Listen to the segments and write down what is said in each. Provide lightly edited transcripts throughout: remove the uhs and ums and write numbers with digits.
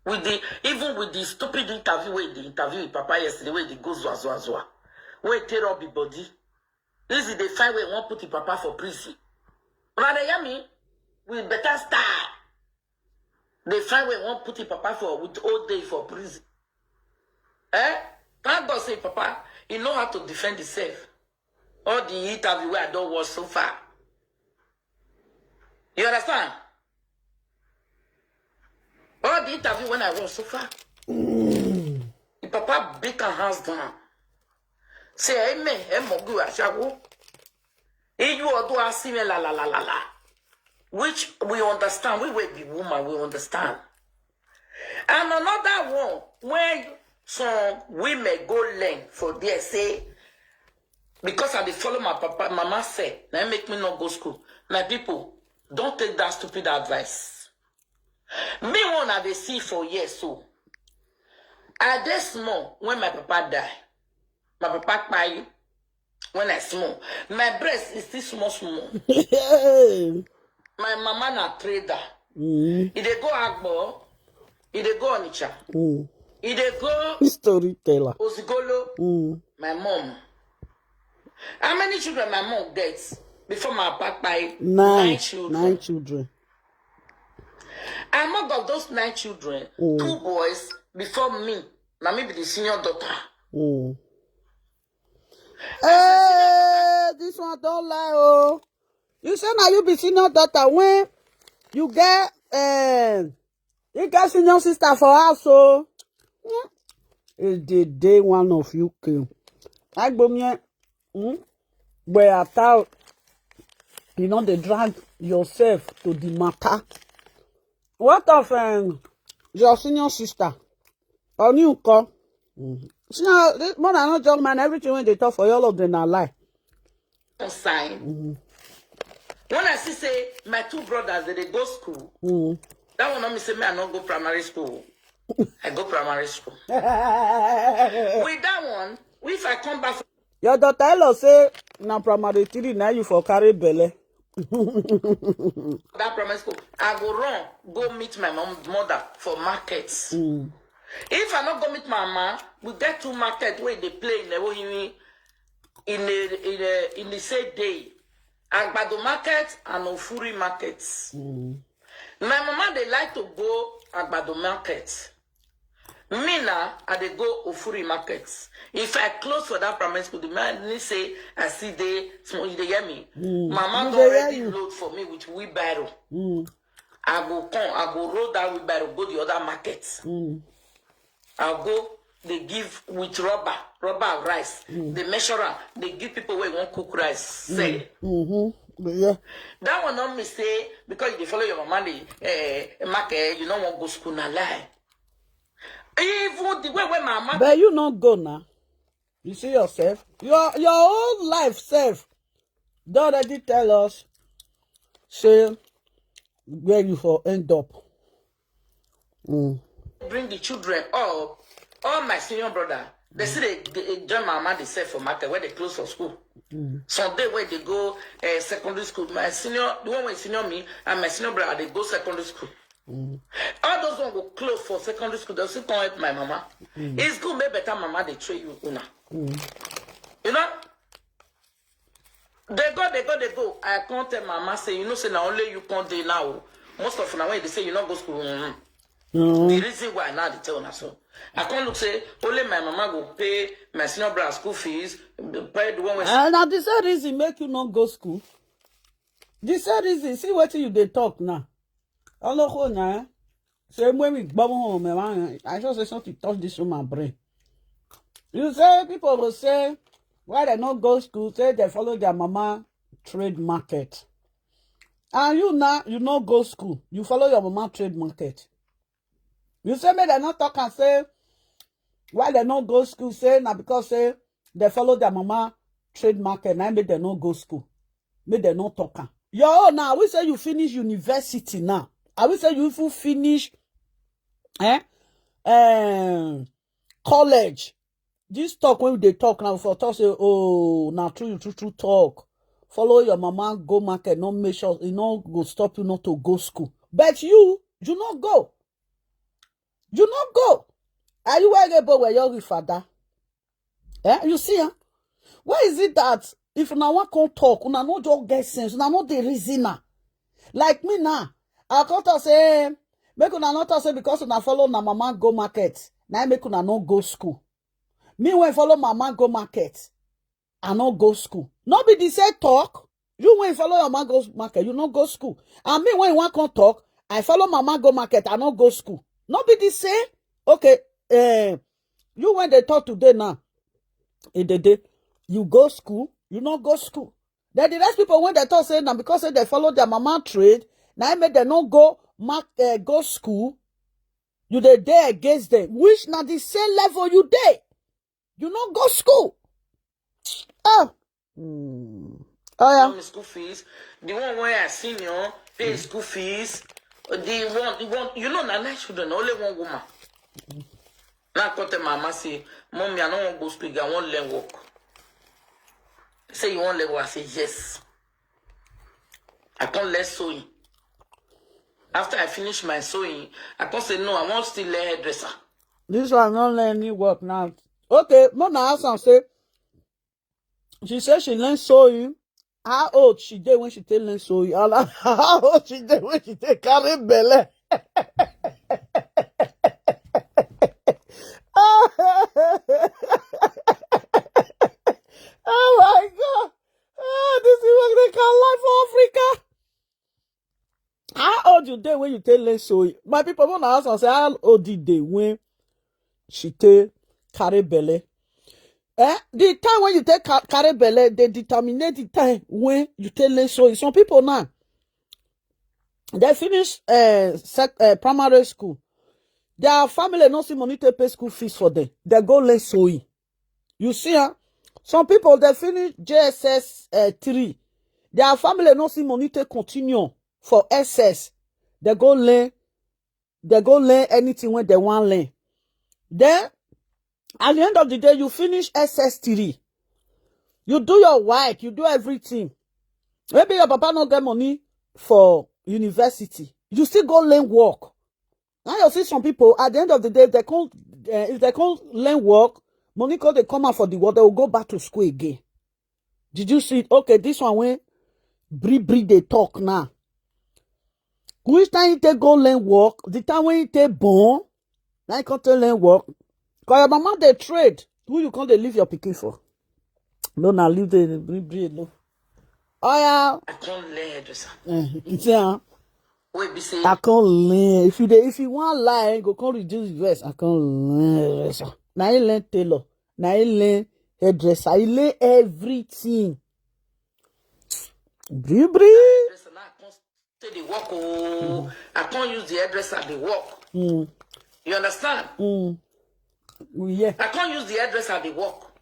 With the even with the stupid interview with the interview with Papa yesterday, where they go zwa. Where tear up the body. This is the fine way won't put the Papa for prison. But they hear me with better style. The fine way won't put the Papa for with all day for prison. Thank God say Papa, he know how to defend himself. All the interview where I don't watch so far. You understand? All the interview when I watch so far. The Papa beat her hands down. Say, amen, mogu ashago. You are do asime la. Which we understand. We will be woman, we understand. And another one, when some women go learn for there, say, because I dey follow my papa, mama say, now make me not go school. My people, don't take that stupid advice. Me one I dey see for years so. I dey small when my papa die. My papa cry when I small. My breast is still small. My mama na trader. He dey go Agbo. He dey go Onitsha. He dey go storyteller. Osigolo. My mom. How many children my mom gets before my papa? 9 children. 9 children. Among of those 9 children, 2 boys before me. Now me be the senior daughter. Hey, this one don't lie, oh. You say now you be senior daughter when you get senior sister for house, so it's the day one of you came. I go me, where I thought you know they drag yourself to the matter. What of your senior sister? Or new call? See now, more than not young man, everything when they talk for all of them are lie. Sign. When I see say my 2 brothers they go school, that one not me say me I not go primary school. I go primary school. With that one, if I come back your daughter hello say na primary 3 now you for carry belle. that primary school, I go meet my mother for markets. If I not go meet my mama, we get 2 markets where they play in the same day. Agbado market and Ofuri markets. My mama they like to go Agbado market. Me now, I they go Ofuri markets. If I close for that primary school, the man say I see they small. They hear me. Mama don't already load for me with wheelbarrow. I go roll that wheelbarrow, go the other markets. I'll go. They give with rubber rice. They measure am. They give people where won't cook rice. Say. Yeah. That one not me say because you follow your mama market, you don't want to go school na lie. Even the way where my mama. But you not go now. You see yourself. Your whole life self. Don't already tell us. Say where you for end up. Bring the children up. All my senior brother, they say they join my mama, they say for market where they close for school. Sunday where they go secondary school. My senior, the one with senior me and my senior brother, they go secondary school. All those ones go close for secondary school. They'll still come help my mama. It's good, maybe better mama they train you una. You know? They go. I can't tell mama say, you know, say now only you can't do now. Most of them when they say you not go school. The reason why now they tell us so. I can't look say only my mama go pay my senior brother school fees, pay the one with now the same reason make you not go school. The same reason, see what you they talk now. All now. Same way we bubble home, man. I just say something touch this woman brain. You say people will say why they not go school, say they follow their mama trade market. And you now you not go school, you follow your mama trade market. You say me they not talk and say why they not go school, say now because say they follow their mama trade market, now make they not go school. Make they not talk. Yo, now we say you finish university now. I will say you finish college. This talk when they talk now for talk say, oh now true talk. Follow your mama go market, not make sure you know go stop you not to go school. But you not go. You not go. Are you where your father? You see, huh? Why is it that if una want to talk, una no just get sense, una no the reasoner? Like me now, I can't say, make una not say because una follow na mama go market, now make una no go school. Me when follow mama go market, I no go school. No be the same talk. You when follow your mama go market, you no go school. And me when you want to talk, I follow mama go market, I no go school. No be the same. Okay, you when they talk today now, in the day, you go school, you not go school. Then the rest people when they talk say now because they follow their mama trade, now make them not go go school. You they there against them, which now the same level you there. You not go school. Oh. Oh yeah. School fees. The one where I senior pay school fees. The one you know na children only one woman. Now come to mama say, Mommy, I don't want to go school, I want to learn work. Say you want to learn work, I say yes. I can't learn sewing. After I finish my sewing, I can't say no, I want to still learn hairdresser. This one not learn any work now. Okay, Mona ask and say she said she learned sewing. How old she did when she take learn sewing? How old she did when she take carry belly? Oh my God. This is what they call life for Africa. How old you dey when you take learn sewing? My people want to ask and say how old did they when she take carry belly? The time when you take carry belly, they determine the time when you take learn sewing. Some people now, they finish primary school. Their family no see money to pay school fees for them. They go learn sewing. You see, huh? Some people, they finish JSS 3. Their family no see money to continue for SS. They go learn anything when they want learn. Then, at the end of the day, you finish SS 3. You do your work, you do everything. Maybe your papa no get money for university. You still go learn work. Now you see some people, at the end of the day, if they can't learn work, money cause they come out for the work, they will go back to school again. Did you see it? Okay, this one when they talk now. Which time you take go learn work? The time when you take born, now you can't learn work. Because your mama they trade. Who you can't leave your picking for? No, now leave the brie no. Oh yeah. I can't learn hairdresser. Yeah. Wait, be say I can't learn. If you want lie, go come reduce the rest. I can't learn. Now you learn tailor. Now you learn hairdresser. You learn everything. Brie. hairdresser now I can't say the work. Oh, I can't use the hairdresser the work. You understand? Yeah. I can't use the hairdresser the work.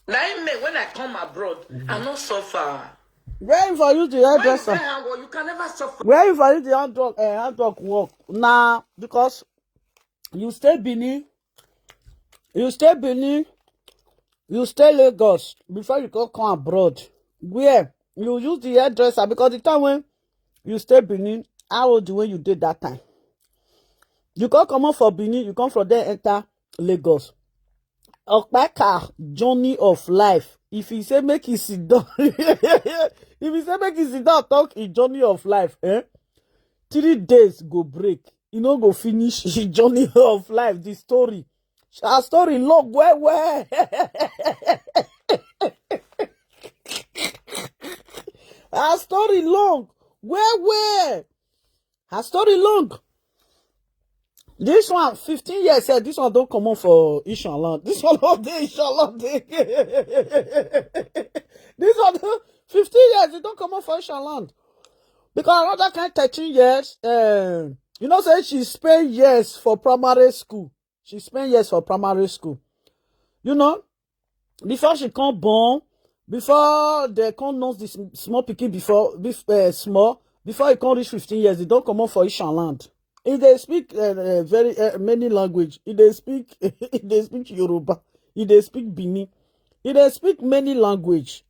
Now when I come abroad, I not suffer. Where if I use the hairdresser? You can never suffer. Where if I use the hand dog work? Nah, because you stay Benin, you stay Lagos before you go come abroad. Where you use the hairdresser because the time when you stay Benin, how old when you did that time? You can't come out for Benin, you come from there enter Lagos. Okpaika journey of life. If he say make he sit down, if he say make he sit down talk his journey of life, 3 days go break. You know go finish his journey of life. The story, our story long where. Our story long where. Her story long. This one, 15 years, this one don't come on for Inshallah. This one all day, Inshallah. This one, 15 years, it don't come on for Inshallah. Because another kind 13 years, you know, say she spent years for primary school. She spent years for primary school. You know, before she come born, before they come know this small pikin before it come reach 15 years, it don't come on for Inshallah. If they speak very many language, if they speak Yoruba, if they speak Bini, if they speak many language,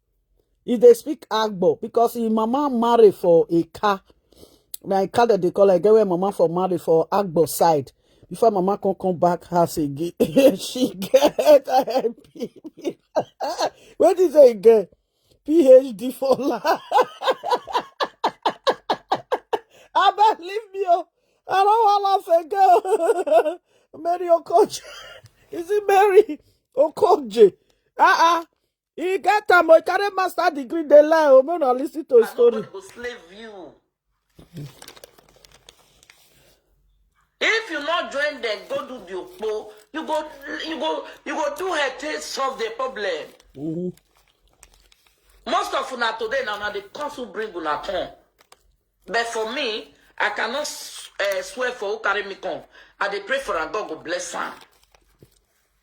if they speak Agbo, because his mama marry for a car, My card they call I get where mama for married for Agbo side. Before mama can come back house again. She get a what is it again? PhD for life. I bet leave me. Oh. I don't want to laugh again. Mary Okoje. Is it Mary Okoje? He get time. He carry master degree. They lie. I'm gonna listen to a story. Nobody will slave you. If you not join them, go do the Okpo. You go do her to solve the problem. Mm-hmm. Most of una today now the council bring una come. But for me, I cannot swear for who carry me come. I dey pray for and God go bless her.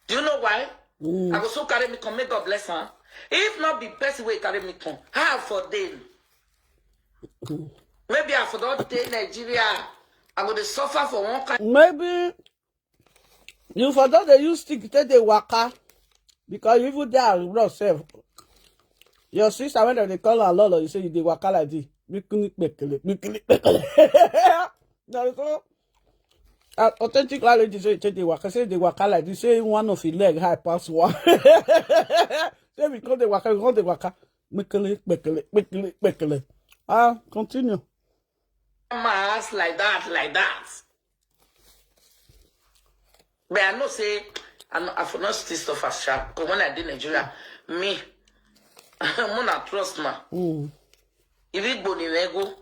Do you know why? I go so carry me come, may God bless her. If not be person way carry me come, how for them? Maybe I for the day Nigeria, I go to suffer for one kind. Maybe you forgot they use stick take the waka because you even there yourself. Your sister when they call her Lolo, you say you dey waka like this. No, authentic language say take the waka. Say the waka like this. Say one of his leg high pass one. Say we call the waka. We call the waka. Continue. My ass like that. But I know say I for not still stuff as sharp. Because when I did Nigeria, me, I'm not trust ma. If it go the go,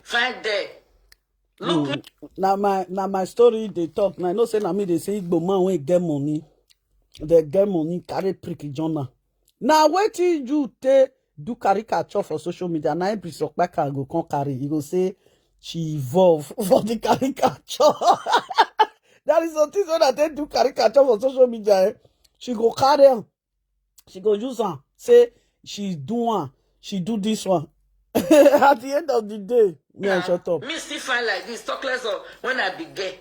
find there. Look. Now my story they talk. Now I know say na me they say Igbo man when get money, they get money carry pricky journal. Now wait till you take do caricature for social media. Now Beatrice Okpaika go come carry. You go say she evolve for the caricature. That is something so that they do caricature for social media. Eh? She go carry am. She go use am. Say she do one. She do this one. At the end of the day, yeah, shut up. Me still find like this. Talk less of when I be gay.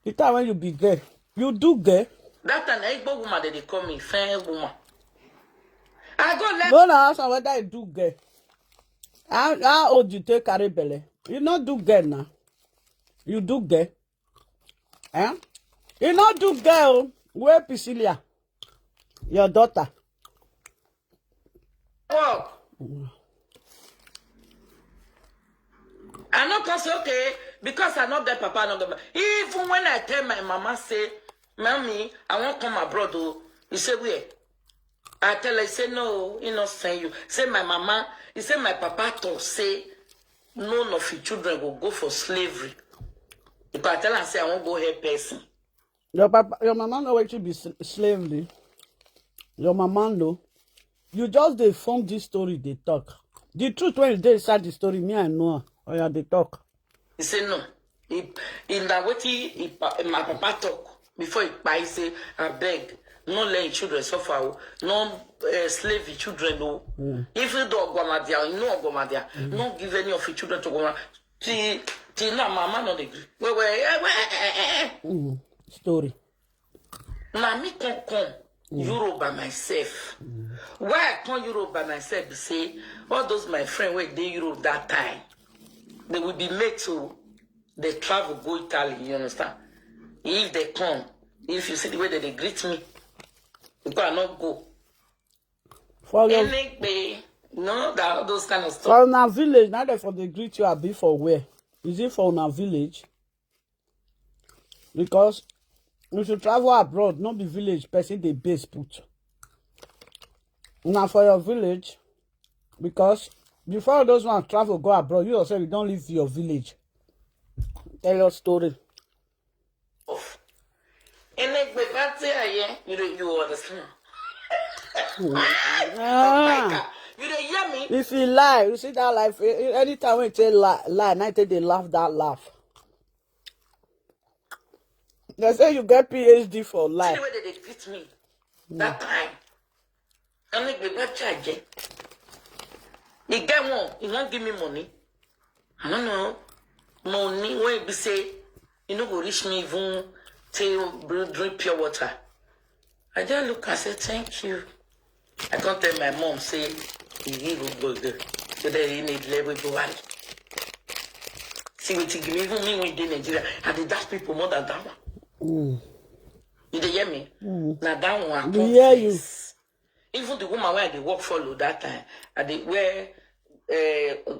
The time when you be gay, you do gay. That time, Igbo woman they call me fair woman. I go left. No, ask whether I do gay. How old you take carry belly? You not do gay now. You do gay. Eh? You not do gay. Where Priscilla? Your daughter. Walk. I not cause okay because I not get papa, I not get. Even when I tell my mama say, "Mommy, I want to come abroad," oh, you say where? I tell her, say no, he not send you. Say my mama, he say my papa to say none of your children will go for slavery. Because I tell her say I won't go help person. Your mama know what you be slavery. Your mama know. You just they form this story they talk. The truth when they start the story, me I know. Oh yeah, they talk. He say no. In that way, my papa talk before he buy. He say I beg. No let children suffer. No slave children. No. If you do Ogwamadia, you know Ogwamadia. No give any of your children to Ogwamadia. Till now, mama not agree. Story. Now me come Europe by myself. Why I come Europe by myself? Be say all those my friends were they Europe that time. They will be made to they travel go Italy. You understand? If they come, if you see the way that they greet me. You cannot go. For your, no, that those kind of stuff. for our village, now that for the greet you are be for where? Is it for our village? Because if you travel abroad, not the village person they base put. Now for your village, because before those ones travel go abroad, you yourself you don't leave your village. Tell your story. You understand? You don't hear me? If you lie, you see that life. Anytime when you say lie, now they laugh that laugh. They say you get PhD for See life. the way that they treat me that time. I make the bad charge. He get one, he won't give me money. I don't know. Money when he say, you know, go reach me even till drink pure water. I just look and say, thank you. I can't tell my mom, say, Izzy Ogbeide. So they need level to worry. See what you give me, even me when in Nigeria, and they dash people more than that one. You dey hear me? Now that one We hear you. Even the woman where they work follow that time, and they wear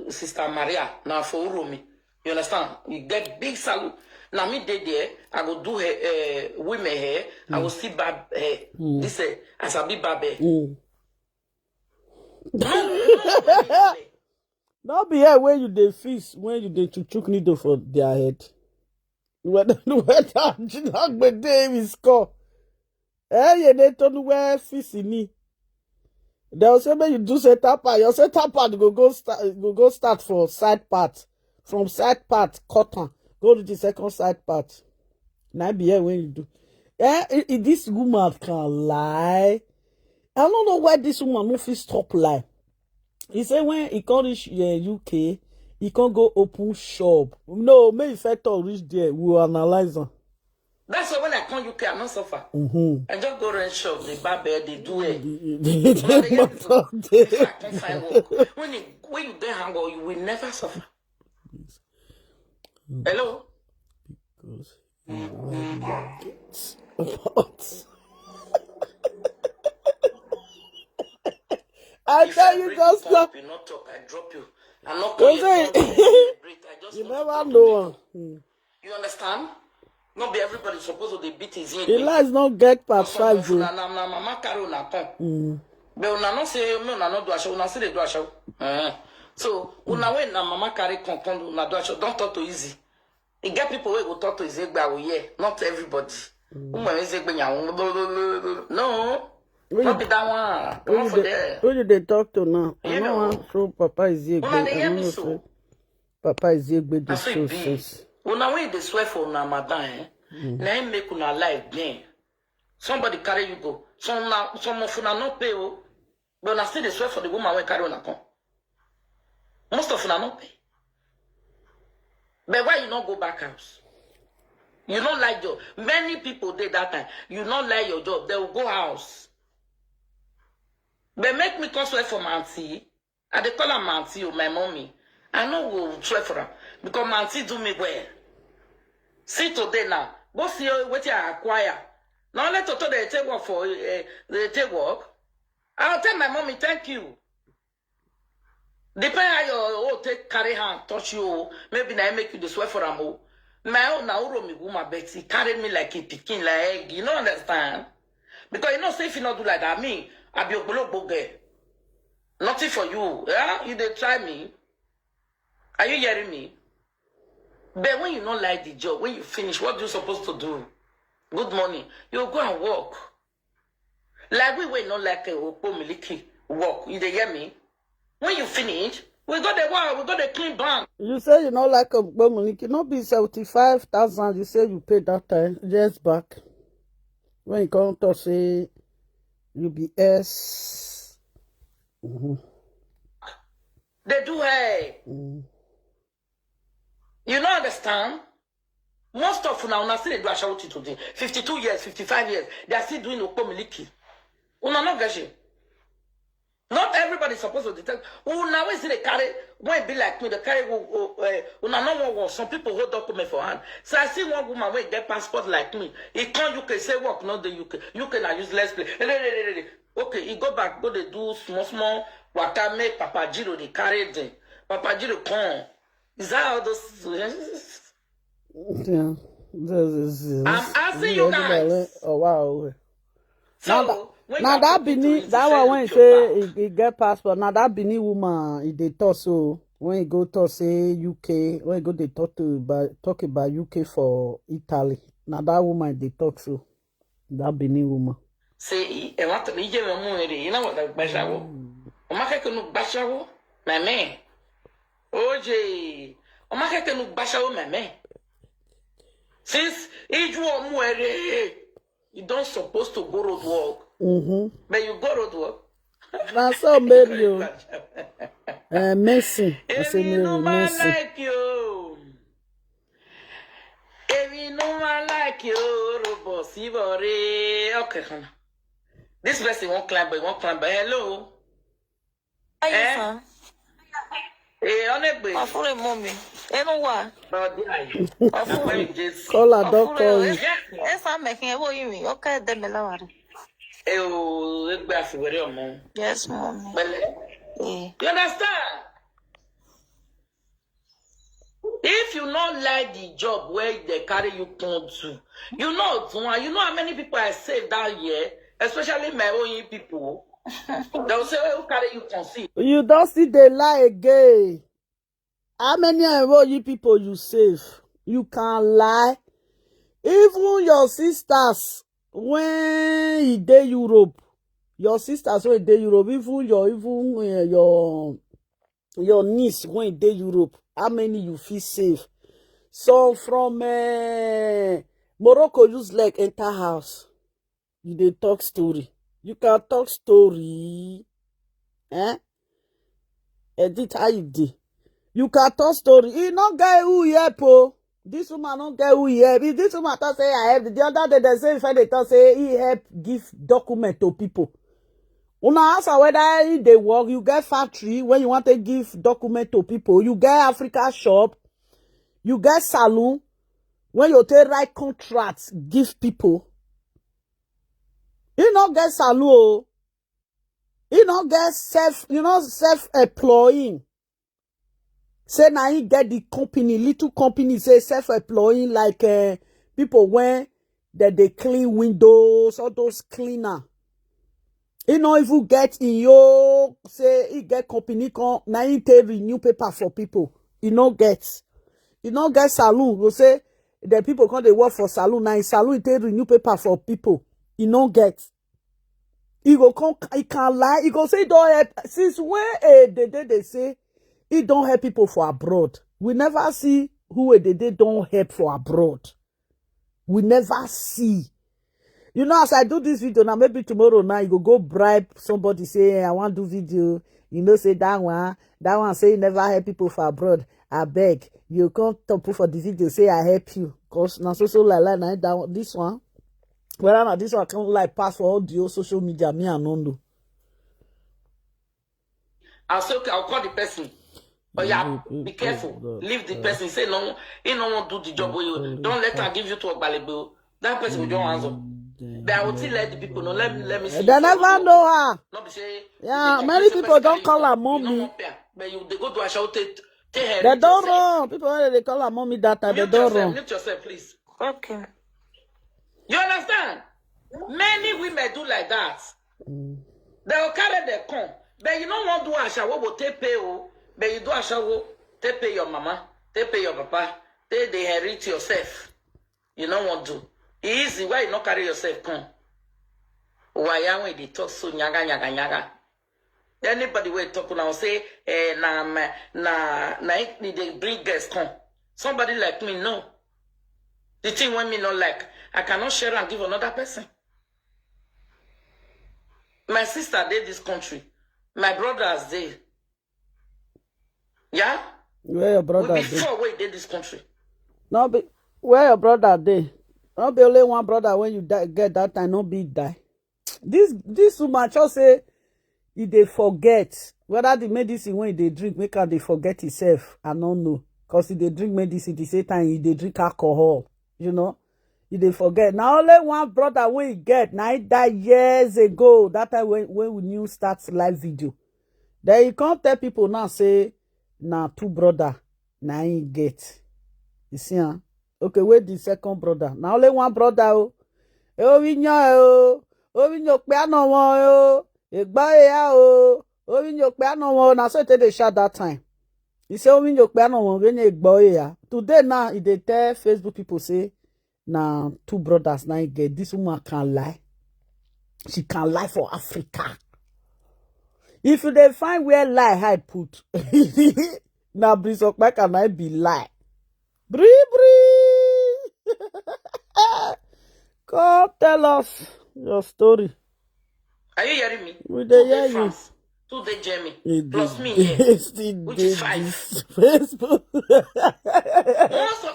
Sister Maria now for Urumi. You understand? You get big salute. Now me there, I go do her women hair. I will see bab hair. This as a big bab hair. Not be here when you dey feast, when you dey chuchuk needle for their head. Whether Izzy Ogbeide is score. You dey turn where feast in me. They will say when you do setup part, your setup part go start for side part. From side part, cotton, go to the second side part. Now be here when you do. This woman can lie. I don't know why this woman no fit stop lie. He say when he come reach UK, he can't go open shop. No, may if I talk reach there, we will analyze her. That's why when I come UK, I not suffer. I just go rent shop, they buy bed, they do it. If I can't find work, when you get hunger, you will never suffer. Hello? Because about. I tell you just stop. You not talk, I drop you. I'm not going to you never know. You understand? Not be everybody supposed to beat his head. The lies not get past 5. Mama carry una come. But una not say me una not do a show. Una say they do a show. So una when na mama carry come una do a show. Don't talk to Izzy. You get people who go talk to Izzy Ogbeide. Not everybody. No. Not be that one. Come for there. Who did they talk to now? I don't want to Papa Izzy Ogbeide. Papa Izzy Ogbeide so says. Una when they swear for una madam, na him make una life bien. Somebody carry you go. Some of una not pay, but una still they swear for the woman when carry una come. Most of una not pay. But why you not go back house? You don't like job. Many people did that time. You not like your job. They will go house. But make me come swear for my auntie. I they call her my auntie or my mommy. I know will swear for her. Because my auntie do me well. See today now. Go see what you acquire. Now let her they take work for they take work. I'll tell my mommy thank you. Depend how you take carry hand, touch you. Maybe I make you the swear for them. My own now me woman Betty carry me like a picking like egg. You don't understand? Because you know say if you not do like that, me, I be a boge. Nothing for you. Yeah? You they try me. Are you hearing me? But when you don't like the job, when you finish, what you supposed to do? Good morning. You go and work. Like we were not like a miliki work. You they hear me? When you finish, we got the wall, we got the clean bank. You say you not like a miliki, not be 75,000. You say you paid that time just back. When you come to say UBS. They do hey. You don't understand? Most of now still they do a shout today. 52 years, 55 years, they are still doing Okpaika. Una not gashi. Not everybody supposed to detect. Now we see they carry when be like me, they carry una no some people hold document for hand. So I see one woman when get passport like me. He can't UK say work, not the UK. UK na useless place. Okay, he go back, go they do small waka make Papa Jiro they carry them. Papa Jiro come. Is that how those? Yeah, I'm asking you guys. Oh wow. So now that Benin, that one when say he get passport. Now that Benin woman, they talk so when he go to say UK, when he go they talk about UK for Italy. Now that woman they talk so that Benin woman. Say, I want to be you know what the bashawo? Omaka kanu bashawo, my man. Oje, Omaka kanu bashawo, my man. Since age one more, you don't supposed to go road work. But you go road work. That's so baby you. Messi. I say no man Messi. like you. Every no man like you, okay, this person won't climb, but won't climb. Hello. Hi, Afure mommy. Eno wa. Afure. Call her, don't call you. Yes, I'm making a boy me. Okay, the melawari. Yes, mommy. You understand? If you not like the job where they carry you come to, you know how many people I saved that year, especially my own people. They'll say, who carry you come see? You don't see the lie again. How many enroll people you save? You can lie. Even your sisters, when you dey Europe, your sisters when dey Europe, even your niece when you dey Europe, how many you feel save? So from Morocco, use leg enter house. You dey talk story. You can talk story. Edit how you dey. You can talk story. He not get who help oh. This woman don't get who he help. If this woman talk say I help, the other day they say if they talk say he help give document to people. Una ask her whether they work. You get factory when you want to give document to people. You get Africa shop. You get saloon when you take write contracts give people. He not get saloon oh. He not get self-employing. Say now he get the company, little company, say self-employing like people when they clean windows, all those cleaner. He not even get in your say he get company come now he take renew paper for people. He not get saloon. You say the people come they work for saloon now in saloon he take renew paper for people. He not get. He go come. He can lie. He go say he don't help. Since when they say he don't help people for abroad. We never see who they don't help for abroad. We never see. You know, as I do this video now, maybe tomorrow now you go bribe somebody say hey, I want to do video. You know, say that one say you never help people for abroad. I beg you come talk for the video say I help you. Cause now so like now this one. Well, now this one can't like pass for all the social media. Me and Nondo. I'll call the person. Oh yeah, be careful. Leave the person. Say no, he no want to do the job for you. Don't let her give you to Okpaika. That person will don't answer. But I will still let the people know. Let me see. They never know her. Not be say. Yeah, many people don't call her mommy. But they go to a show take her. They don't run. People when they call her mommy that time they don't run. Mute yourself, please. Okay. You understand? Many women do like that. They will carry their con. But you don't want to do a shower, but take pay. But you do a shower, take pay your mama, take pay your papa, they inherit yourself. You don't want to. Easy, why you not carry yourself con? Why when they talk so nyaga. Anybody will talk now say, they bring guests con. Somebody like me, no. The thing when me not like, I cannot share and give another person. My sister did this country. My brothers did. Yeah? Where your brother before we did this country. No, be where your brother dey? Not be only one brother when you get that time, no be die. This woman just say if they forget whether the medicine when they drink make her they forget himself. I don't know. Because if they drink medicine the same time, if they drink alcohol, you know. If they forget. Now only one brother when he get, now he died years ago. That time when we new start live video. Then you can't tell people now say now two brother now he get. You see, huh? Okay, wait the second brother. Now only one brother. Oh, we know. Oh, we know. Piano one. Oh, we know. Piano one. Now so they shout that time. He say, oh, we know. Piano one. We know. Today now, if they tell Facebook people say. Now, two brothers now get this woman can lie. She can lie for Africa. If they find where lie I put, now Beatrice Okpaika can I be lie. Bree. Come tell us your story. Are you hearing me? We dey hear you. 2 day Jamie plus me here, which is 5. Facebook.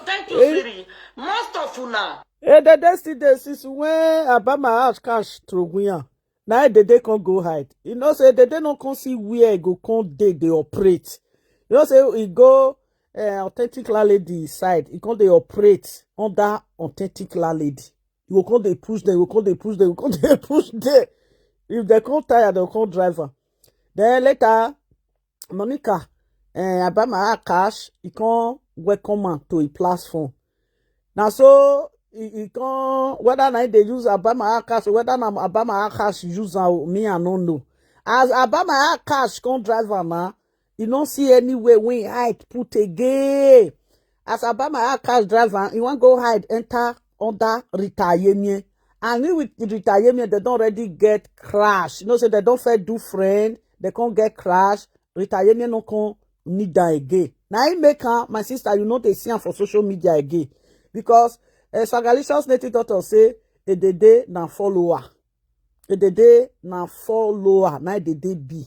Thank you, Siri. Most of you now. The destiny since when I buy my house cash through Guyan. Now they can't go hide. You know, say they don't come see where go come they operate. You know, say he go authentic lady side. He can't they operate under authentic lady. You will come they push them. You will come they push them. You will come they push them. If they can't tire, they will call driver. Then later, Monica, Abama cash. He can't welcome her to a platform. Now so he can't whether now they use Abama cash or whether now Abama cash use me I don't know. As Abama cash can't driver now. You don't see any way when hide put again. As Abama cash driver, you want go hide enter under retirement. And with the retirement, they don't already get crash. You know, so they don't fair do friend, they can't get crash. Retirement no can need that again. Now I make her, my sister, you know they see her for social media again. Because Sagalicious native daughter say a day na follower. A day na follower, na a day be.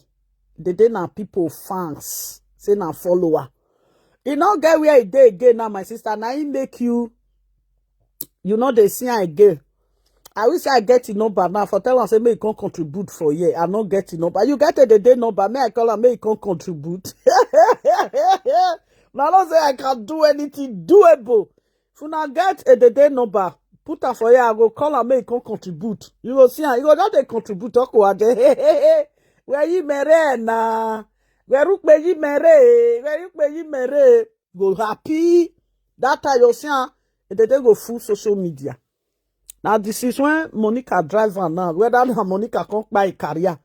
They na people fans say na follower. You know get where a day again now, my sister. Now he make you know they see her again. I wish I get the number now for tell her say may can contribute for year. I not get the number. You get the day number. May I call her may can contribute. Now don't say I can do anything doable. If you not get the day number, put her for here. I go call her may can contribute. You will see her. You go not they contribute. Talk about where you marry na? Where you marry? Go happy. That time you see her. They go full social media. Now this is when Monica drives her now. Whether Monica can't buy a career.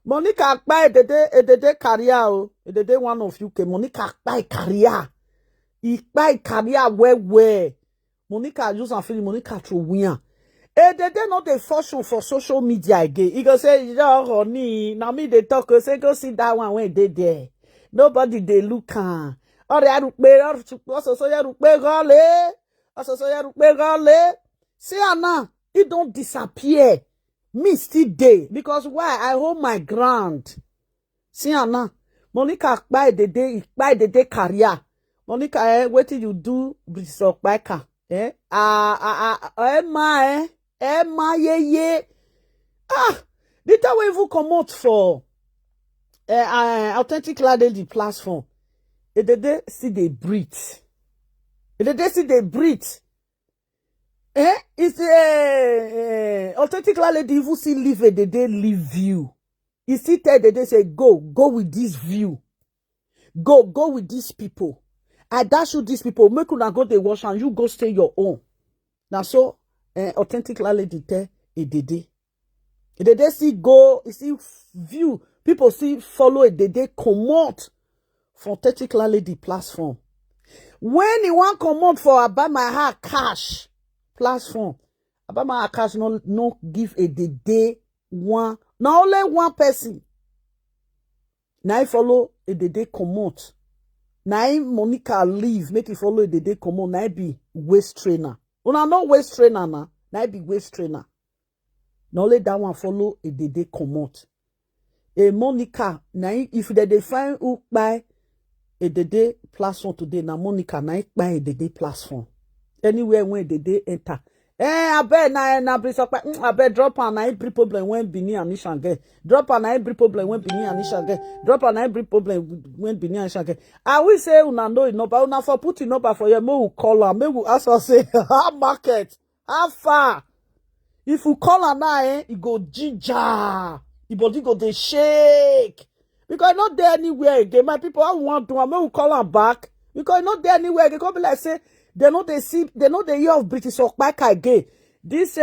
Monica buy the day career. Oh, the day one of you can Monica buy career. He buy career where Monica use and feel Monica to win. They not the fashion for social media again. He go say, "Yo, honey, now me they talk. Say go see that one when they there. Nobody they look on. Or they look better. Also so you look better. Also so you look better. See Anna, it don't disappear. Me still day because why I hold my ground. See Anna, Monica buy the day career. Monica, what did you do, Beatrice Okpaika? Emma, yeah. The time we even come out for authentic lady platform. They see they breathe. They see they breathe. It's authentic lady even see live a day leave you. You see tell the day say go with this view. Go with these people. I dash you these people. Make una go they wash and you go stay your own. Now so authentic lady tell a day. The day see go, you see view. People see follow a day come out for authentic lady platform. When you want come out for about my heart cash platform, about my cash no give a day one. Now only one person. Now follow a day come out. Now Monica leave, make it follow a day come out. Now be waist trainer. Una no waist trainer now. Now be waist trainer. Now only that one follow a day come out. A Monica, now if they find who buy a day platform today, now Monica now buy a day platform. Anywhere when the day enter. I bet na Beatrice Okpaika. I bet drop on every problem when Bini and Nishan get. Drop on every problem when Bini and Nishan get. Drop on every problem when Bini and Nishan get. I will say una know it number. Una for put it number for you. Me will call her. Me will ask her say how market, how far. If you call her now, it go ginger. The body go they shake. Because not there anywhere again. My people, I want to. I will call her back. Because not there anywhere again. Come be like say. They know they hear of Beatrice Okpaika again. This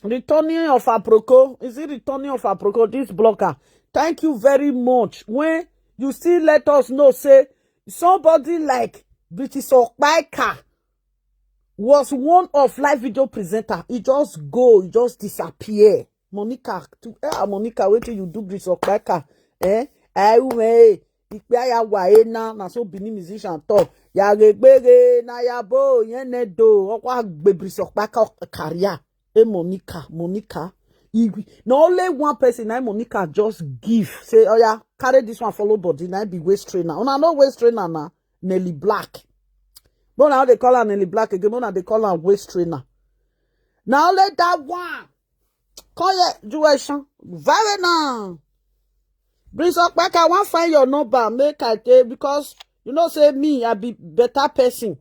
returning of Aproko. Is it returning of Aproko? This blogger. Thank you very much. When you still let us know, say somebody like Beatrice Okpaika was one of live video presenter. He just disappear. Monica, Monica, wait till you do Beatrice Okpaika. Na so Bini musician talk. Ya regbere na ya bo yen nedo. Okwa Beatrice Okpaika career. Monica. No only one person, na Monica just give. Say, oh yeah, carry this one follow body. Na be waist trainer. Una no waist trainer na Nelly Black. But now they call her Nelly Black again. But now they call her waist trainer. Now let that one. Call it duration. Very now. Beatrice Okpaika, I want find your number, make I take, because you know say me, I be better person.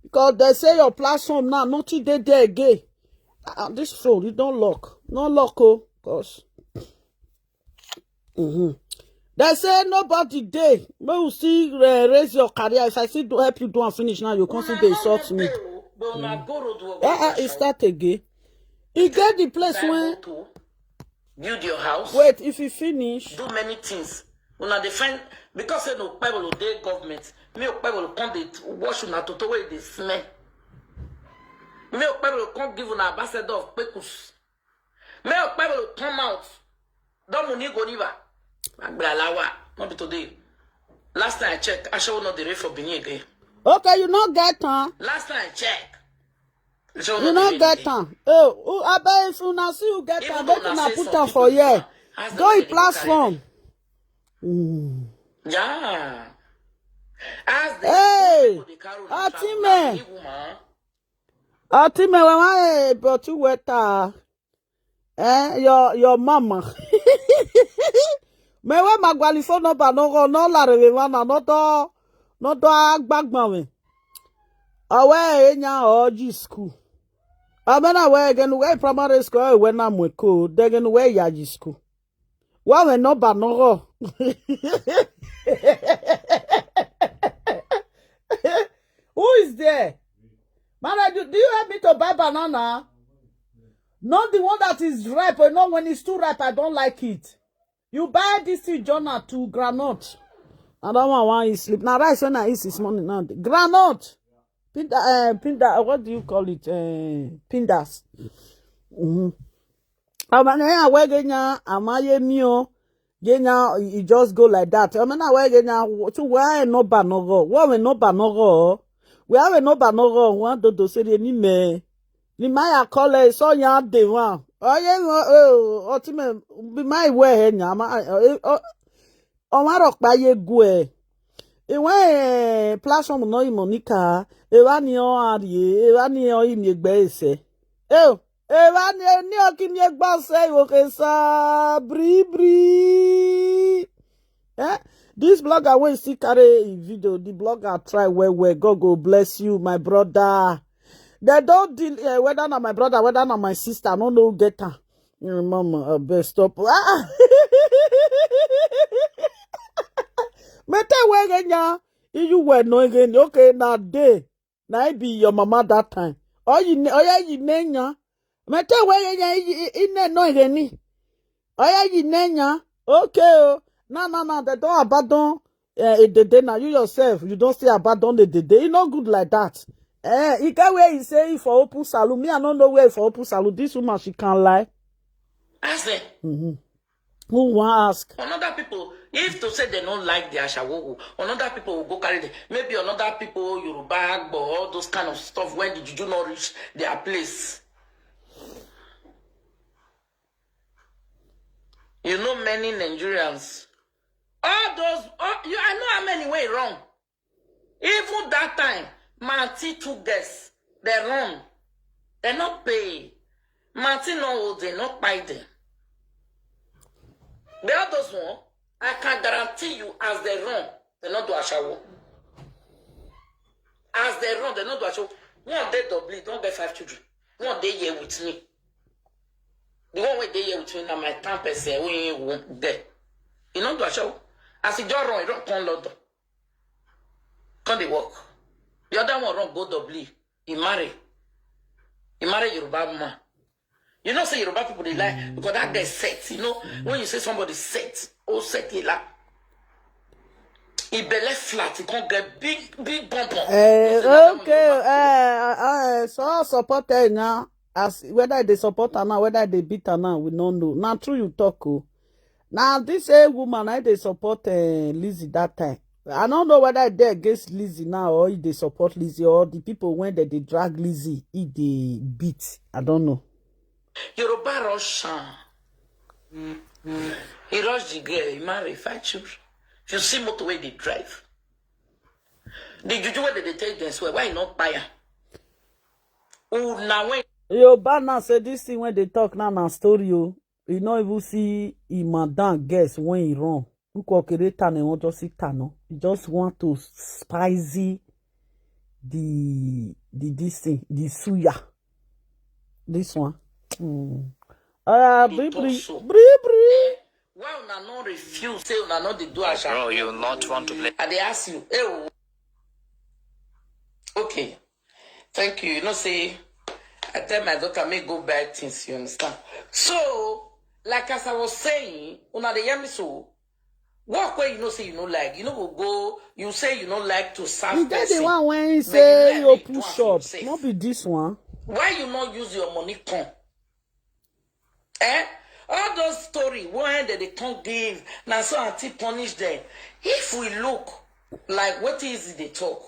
Because they say your platform now, nothing they there again. This phone, you don't lock. No lock, oh, because they say nobody day. But you see raise your career. If I see do help you do and finish now, you can't see they insult me. It start again. You get the place where build your house. wait, if you finish. Do many things. Una defend because say no people dey government. Me people come dey wash una to way they smell. Me people come give una ambassador of pekus. Me people come out. Don't money go niva. Magbalawa. Not be today. Last time I check, I show not the rate for Benin again. Okay, you not get time. Last time I check. You not get time. Oh, I bet if you not see you get time, they can put them for you. Go in platform. Yeah. As the Hey, Atime, when I but you wet your mama. Me we magwali phone number no la rewana no do agbagban we. Awe enya oji school. Amena we again we primary school we na mweko, degen we yaji school. Wa we number no. Who is there? Man, do you help me to buy banana? Not the one that is ripe. Not when it's too ripe, I don't like it. You buy this thing, Jonah, to granite. I don't want to sleep. Now, rice when I eat this morning now. Granite. Pinda, what do you call it? Pindas. I wear genya, amaye mio. Genya, you just go like that. I mean, I wear genya, to where no banogo. What we no banogo? We have no banogo. One do say ni me. Ni maya call it so ya de one. Oh yeah, ultimate be my way nya ma o ma rock ba ye gue. E we platform no Monica. E wa ni o ari, e wa ni o imi egbe ese. E wa ni o kimi egba se o ke sa bri. This blogger when still carry a video, the blogger try well. God go bless you, my brother. They don't deal whether not my brother, whether not my sister. I don't know who get her. Mama, best stop. Meta wegenya. You were no again. Okay, now day. Now be your mama that time. Oh you nenya. Meta wegenya in no again. Oh you nenya. Okay. No. They don't abandon a dede. Now you yourself, you don't say abandon the dede. It's not good like that. You get where he say for open salon. Me, I don't know where for open salon. This woman, she can't lie. Ask them. Who want ask? Another people, if to say they don't like the ashawogu, another people will go carry them. Maybe another people, Yoruba, but all those kind of stuff, when the juju not reach their place. You know many Nigerians. All those, I know how many way wrong. Even that time, Marty took this. They run. They not pay. Marty no, they not buy them. The others one, I can guarantee you, as they run, they not do a shower. As they run, they not do a shower. One day double, don't get 5 children. One day here with me. The one way they here with me now, my 10% we ain't there. You not do a shower. As he just run, he don't come London. Can't they walk? The other one run go double. He marry Yoruba man. You know, say Yoruba people they lie because that they set. You know, when you say somebody set, oh set he like. He belly flat, he can't get big bump. Okay. So supporter now, as whether they support her now, whether they beat her now, we don't know. Now true you talk. Now this woman, I they support Lizzy that time. I don't know whether they're against Lizzy now or if they support Lizzy or the people when they drag Lizzy, if they beat. I don't know. Yoruba rush. He rush the girl, he marry 5 children. If you see motorway they drive. The juju where they take them swear, why not buy her? Oh, now when Yoruba now say this thing when they talk now story. You not even see him madam guess when he run. You just want to spicy the this thing, the suya. This one. Brie. Why una not refuse? Say una not the do asha. Bro, you not want to play. And they ask you, hey, okay, thank you. You know, say I tell my daughter may go buy things. You understand? So, like as I was saying, una the hear me so. Walk where you know say you know like you know will go. You say you don't like to serve. You get the person, one when you but say you you like push to up. safe. Not be this one. Why you not use your money come? Eh? All those stories when they can't give now so until punish them. If we look like what is they talk,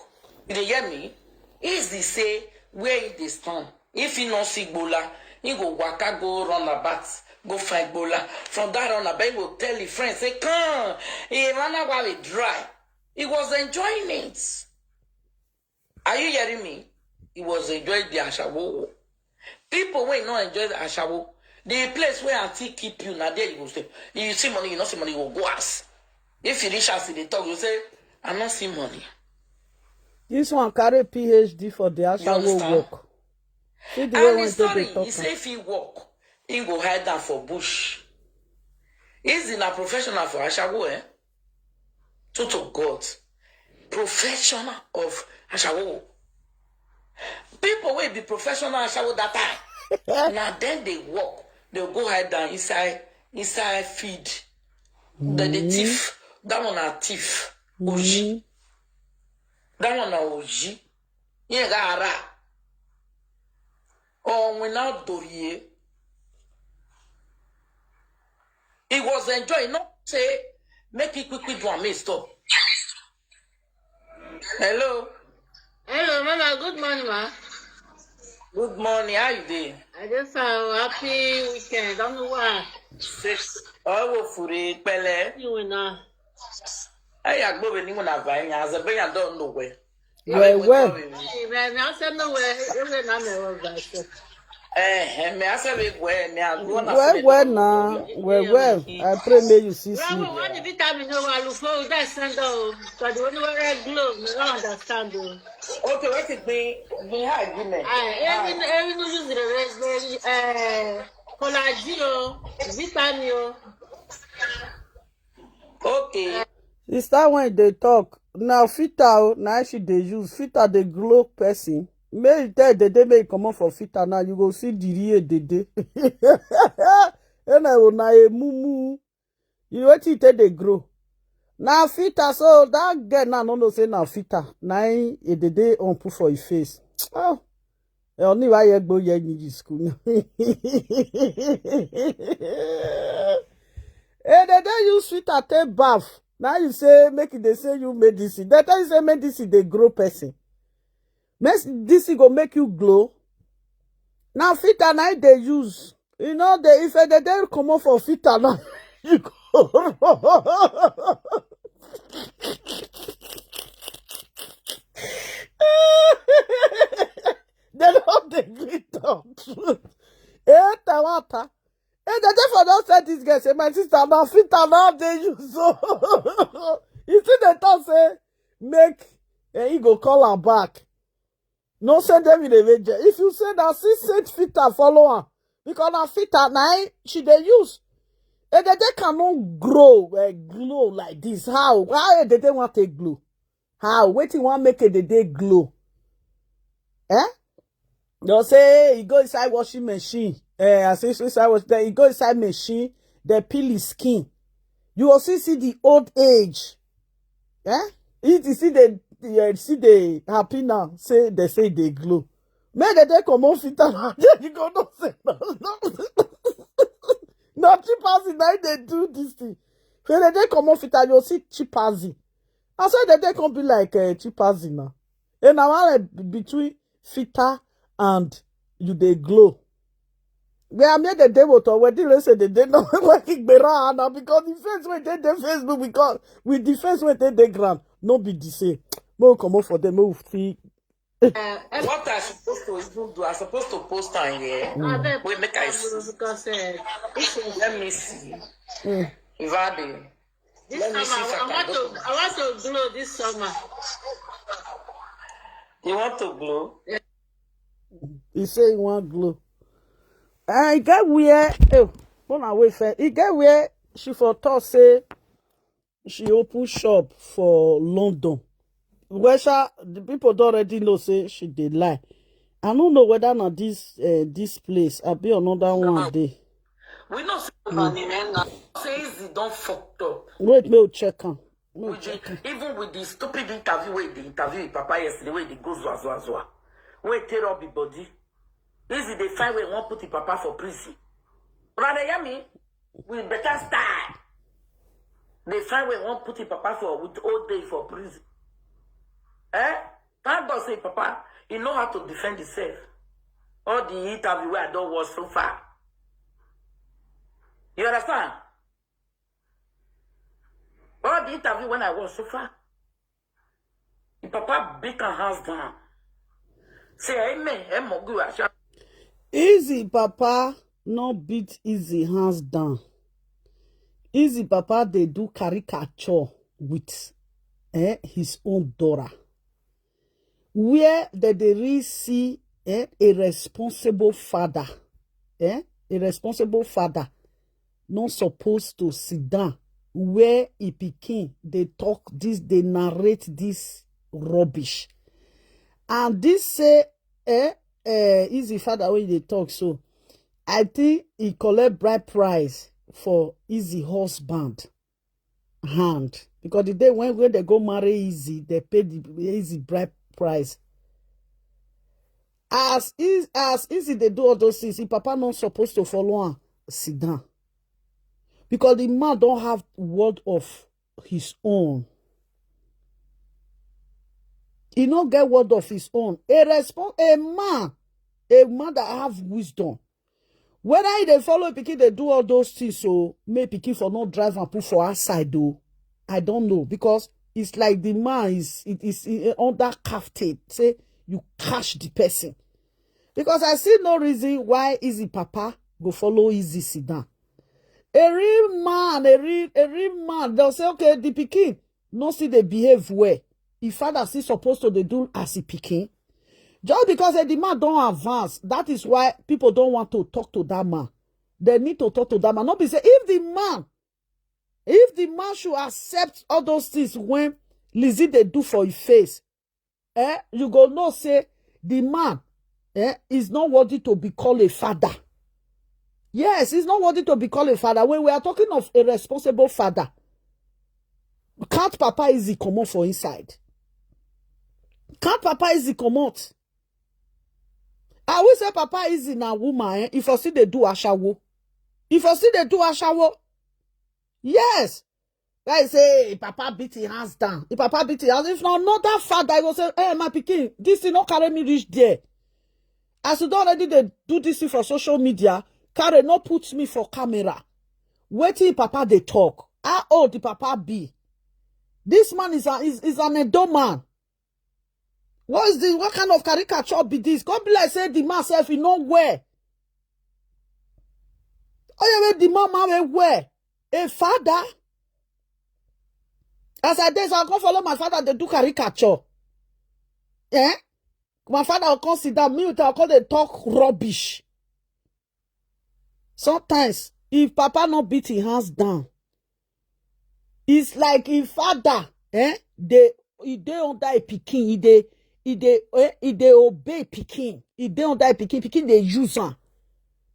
you dey hear me? Is the say where they stand. If you not see Bola, you go waka go run about, go find Bola. From that on about, you will tell your friends, say, come, he ran while it dry. He was enjoying it. Are you hearing me? He was enjoying the ashawo. People will not enjoy the ashawo. The place where auntie keep you, now there you go stay. You see money, you not see money, you will go ask. If you reach us, they talk, you say, I not see money. This one carry PhD for the ashawo work. See the way And when he's sorry, they he say if he walk, he go hide down for bush. He's in a professional for ashawo, eh? To God. Professional of ashawo. People will be professional ashawo that time. Now then they walk. They'll go hide down inside feed. The thief. That one a thief. Oji. That one a oji. Yeah, gara. Oh, we now Dorie. He was enjoying. Not say make it quickly do and stop. Hello. Hello, Mama. Good morning, ma. Good morning. How you doing? I just have a happy weekend. Don't know why. Oh, furi pele. You will not. Hey, I go when you wanna buy. As a boy, I don't know where. Well. Man, I said no way. Even I'm a robot. Me I say where me I go na. Well now. Well. I pray may you see sleep. Bravo, what the vitamin no one look for that send out. Because the only one red glow, I don't understand though. Okay, what it be high, give me. Every no use the red collagen, vitamin. Okay. Sister when they talk now filter now she they use filter the glow person. May tell the day may come for filter now you go see the real day. And I will na a mumu. You wait till they grow. Now filter so that girl now no say now filter. Now a day on put for your face. Oh. Only why you go here in school. Eh, they use filter take bath. Now you say make it they say you medicine. That time you say medicine they grow person. This go make you glow. Now filter now they use. You know if they come off for filter now, you go. They don't agree to. Tawata. And the devil don't say this guy say my sister now filter now they use so. You see the thought say make he go call her back. No send them in the range. If you say that she said filter follow her because now filter now she they use. And they cannot grow glow like this. How they want to glow? How waiting one make it they glow? Eh? They'll say he go inside washing machine. I say inside wash there. He go inside machine. They peel his skin. You also see the old age. Eh? You see the happy now. Say they say they glow. May they come on filter now. You go no say no. No cheapasy now they do this thing. When they come on filter, you'll see cheapasy. And so they come be like cheapasy now. And now between filter and you they glow. We are made the devil to where they say they not working better now because the face when they Facebook because with the face when they ground no be the same. More come out for them move see. What I supposed to even do? I supposed to post on here. Wait, make I see. Because Let me see. If I do. This Let me summer, see if I can go. I want to glow this summer. You want to glow? He say he want glow. And he get where, when I wait for, he get where she for thought say she open shop for London. Where the people don't already know say she did lie. I don't know whether not this place I be another one day. We know say Izzy don't fucked up. Wait, me check on. Even with the stupid interview with the interview with Papa yesterday, where they go zwa. Where tear up the body. Izzy they find where won't put the Papa for prison. Rather hear me with better style. They find where won't put the Papa for with all day for prison. Thank God say Papa, he know how to defend himself. All the interview where I don't watch so far. You understand? All the interview when I was so far. The Papa beat her hands down. Say, amen, Izzy Papa no beat Izzy hands down. Izzy Papa they do caricature with his own daughter. Where they really see a responsible father. A responsible father not supposed to sit down where he pikin they talk this, they narrate this rubbish. And this say Izzy father when they talk so I think he collect bride price for Izzy husband hand. Because the day when they go marry Izzy, they pay the Izzy bride price. As Izzy they do all those things, if Papa not supposed to follow her, sit down. Because the man don't have word of his own. He don't get word of his own. A man that have wisdom. Whether they follow Pikin, they do all those things, so may Pikin for not drive and put for outside though. I don't know. Because it's like the man is under captive. Say you catch the person. Because I see no reason why Izzy Papa go follow Izzy sit down. A real man, they'll say, okay, the Pikin, no see they behave well. If father is supposed to they do as a Pikin. Just because the man don't advance, that is why people don't want to talk to that man. They need to talk to that man. Not be say, if the man should accept all those things when Lizzie they do for his face, you go no say the man is not worthy to be called a father. Yes, he's not worthy to be called a father. When we are talking of a responsible father, can't Papa Izzy come out for inside? Can't Papa Izzy come out? I will say Papa Izzy na woman, if I see they do ashawo. If I see they do ashawo, yes. Guys say, Papa beat his hands down. If Papa beat his hands, if not that father, I will say, hey, my pikin, this thing not carry me reach there. As you don't already they do this thing for social media, carry not put me for camera. Wait till Papa they talk. How old the Papa be? This man is an Edo man. What kind of caricature be this? God be like say the man self he know where. Oh yeah, the man where? A father. As I did, so I go follow my father, they do caricature. My father will consider me, I'll call they talk rubbish. Sometimes, if Papa not beat his hands down, it's like if father, he dey under a pikin, he dey obey pikin. He dey under a pikin they use am.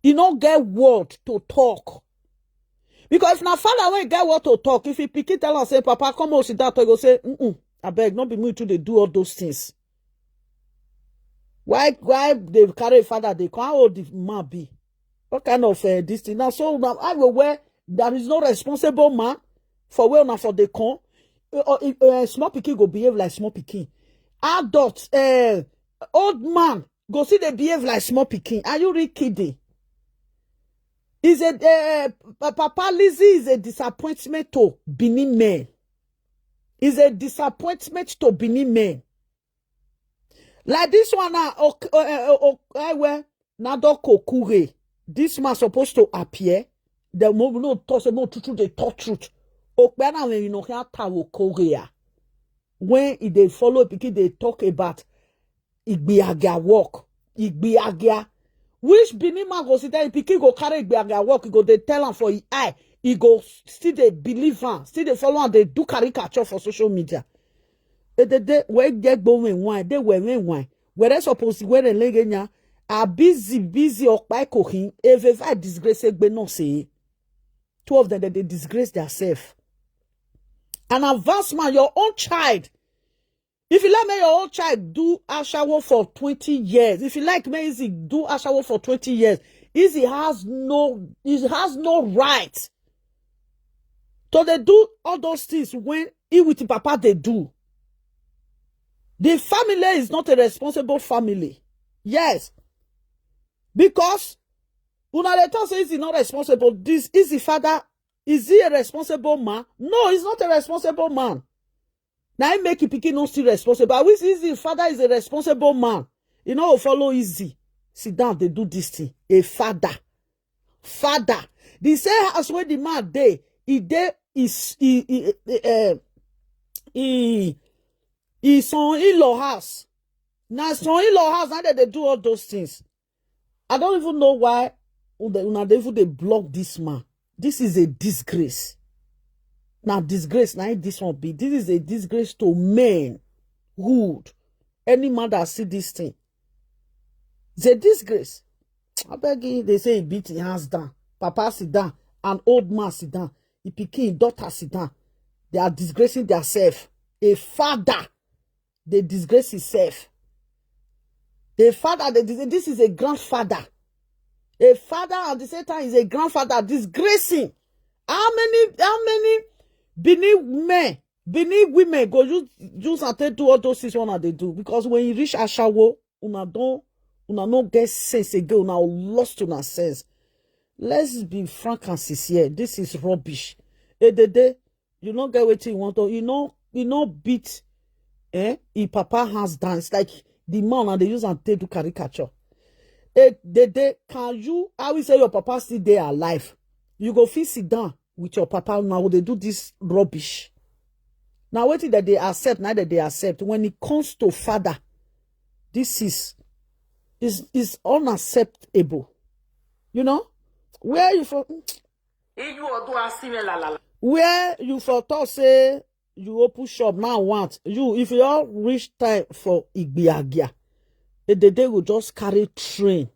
He don't get word to talk. Because now father when get word to talk, if he pikin tell us say, Papa, come on, sit down, he go say, I beg, not be me to they do all those things. Why they carry father, they can't hold the man be? What kind of this thing? Now, so now I will wear, there is no responsible man for where now for the con. Small pikin go behave like small pikin. Adult, old man, go see they behave like small pikin. Are you really kidding? Is a Papa Lizzie is a disappointment to Benin men. Is a disappointment to Benin men. Like this one now, Nadoko Kure. This man supposed to appear. The no talk no truth, they talk truth. Okpera when you know here tawo Korea. When they follow because they talk about Igbiagia walk. Igbiagia. Which Binima go sit there, Piki go carry Igbiagia walk, he go they tell him for his eye. He go still they believe him, still they follow and they do caricature for social media. They where get going wine, they were wine. Where they supposed to wear a legenya are busy Okpaika him. If I disgrace be no say. Two of them that they disgrace themselves. An advanced man, your own child. If you like me, your own child do Ashawo for 20 years. If you like me, Izzy do Ashawo for 20 years. Izzy has no right. So they do all those things when he with the papa they do. The family is not a responsible family. Yes. Because una they talk say Izzy not responsible. This is the father. Is he a responsible man? No, he's not a responsible man. Now I make Piki no still responsible. I wish Izzy father is a responsible man. You know, follow Izzy. Sit down, they do this thing. A father. Father. The same house where the man day, he son-in-law house. Now son-in-law house, now that they do all those things. I don't even know why they block this man. This is a disgrace. Now, disgrace, now this one be. This is a disgrace to men. Hood. Any man that see this thing. It's a disgrace. I beg you, they say he beat his hands down. Papa sit down. An old man sit down. He picking daughter sit down. They are disgracing themselves. A father, they disgrace himself. A father, this is a grandfather. A father at the same time is a grandfather disgracing. How many Benin women go use and take do all those things one they do? Because when you reach Ashawo, una no get sense again, una lost una sense. Let's be frank and sincere. This is rubbish. You don't get what you want to, you know beat he papa hands down. It's like the man and they use and take do caricature. Can you, I will say your papa still there alive. You go fit sit down with your papa now. They do this rubbish. Now waiting that they accept, now that they accept. When it comes to father, this is unacceptable. You know? Where you for where you for thought say you open shop now want you if you all reach time for Igbiagia. The day will just carry train.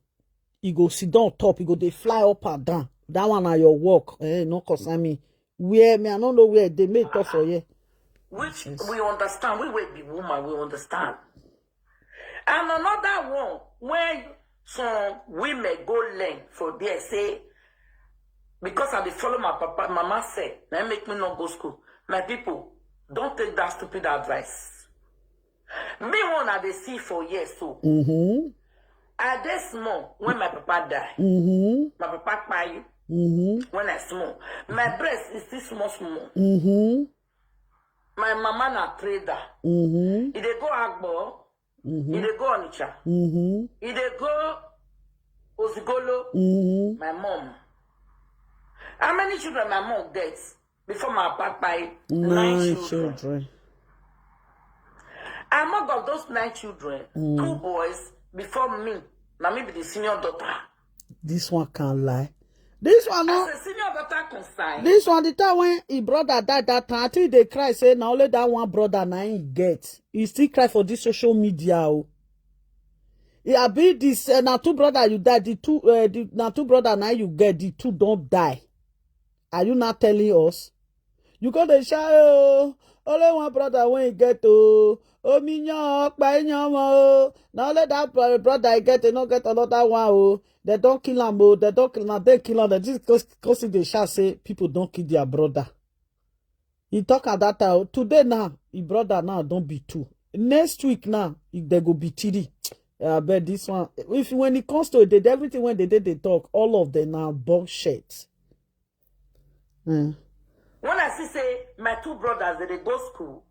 You go sit down top. You go they fly up and down. That one are your work. No concern me. Where me I don't know where they made up for you. Which yes. We understand. We will be woman. We understand. And another one when some women go learn for there say because I dey follow my papa, mama say, now make me not go school. My people, don't take that stupid advice. Me one I dey see for years so. At this small when my papa die. My papa cry. When I small, my breast is still small. My mama na trader. He dey go Agbo. He dey go Onitsha. He dey go Ozigolo. My mom. How many children my mom gets before my papa? 9 children. Among of those 9 children, 2 boys before me. Now me be the senior daughter. This one can't lie. This one no. As a senior daughter consigned. This one the time when his brother died that time, I think they cry say now only that one brother now he get. He still cry for this social media. Oh. Yeah, be this now 2 brother you died. Now 2 brother now you get the 2 don't die. Are you not telling us? You got the shout oh, only one brother when he get oh minyo Okpaika now let that brother I get not get another one oh. They don't kill him oh, they don't kill him, they kill him. They just cause they shall say people don't kill their brother. He talk at that time. Today now, his brother now don't be 2. Next week now, they go be 3. I bet this one. If when it comes to it, everything when they did they talk, all of them now bullshit. When I see say my 2 brothers they go school,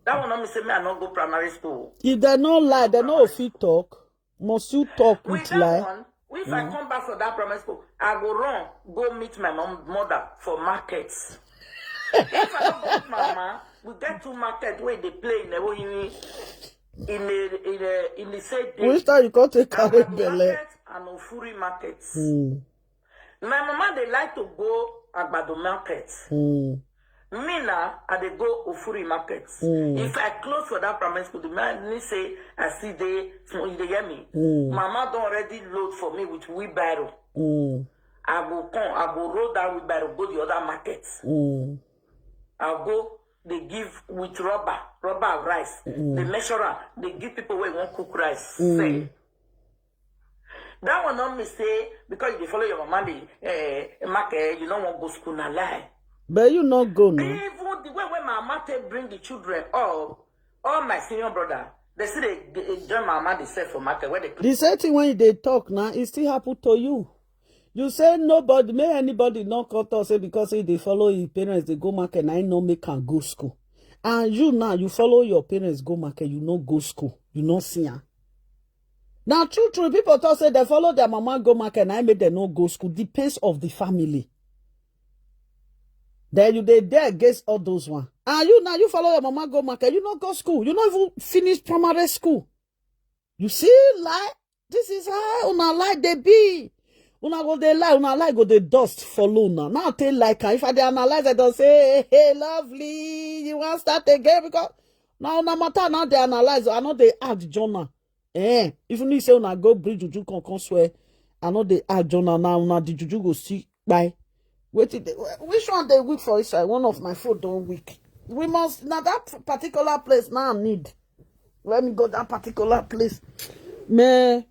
that one not me say me I not go primary school. If they not lie, they know if you talk. Must you talk with lie? One, if I come back from that primary school, I go run, go meet my mother for markets. If I don't go with mama, we get to market where they play in the same day. Which time you can't take carry belle? Market and Ofuri markets. My mama they like to go Agbado market. Me now, I dey go Ofuri market. If I close for that primary school, the man say I see they hear me. Mama don't already load for me with wheelbarrow. I go roll that wheelbarrow, go the other market. I'll go, they give with rubber of rice. They measure am, they give people where won't cook rice. Say. That one not me say, because you follow your mama, the market, you don't want to go school, na lie. But you not go now. Even the way when my mama bring the children all my senior brother, they say they join my mama, they sell for market where they. The same thing when they talk now, it still happen to you. You say nobody, may anybody not cut us say because say they follow your parents, they go market, and I no make can go school. And you now, you follow your parents go market, you no go school, you no see her. Now, true, people talk say they follow their mama go market, and I made them no go school. Depends of the family. Then you they there against all those one. And you now, you follow your mama go market, you not go school. You not even finish primary school. You see, like, this is how una like they be. Una go they lie, una like go they dust follow now. Now tell like if I dey analyze, I don't say, hey, lovely, you want to start again because now una matter now they analyze. I know they add journal. If you say una go bridge juju con swear, I know they add journal now. Una the juju go see bye. Wait, which one they weak for inside? One of my foot don't weak. We must now that particular place now need. Let me go that particular place. Man.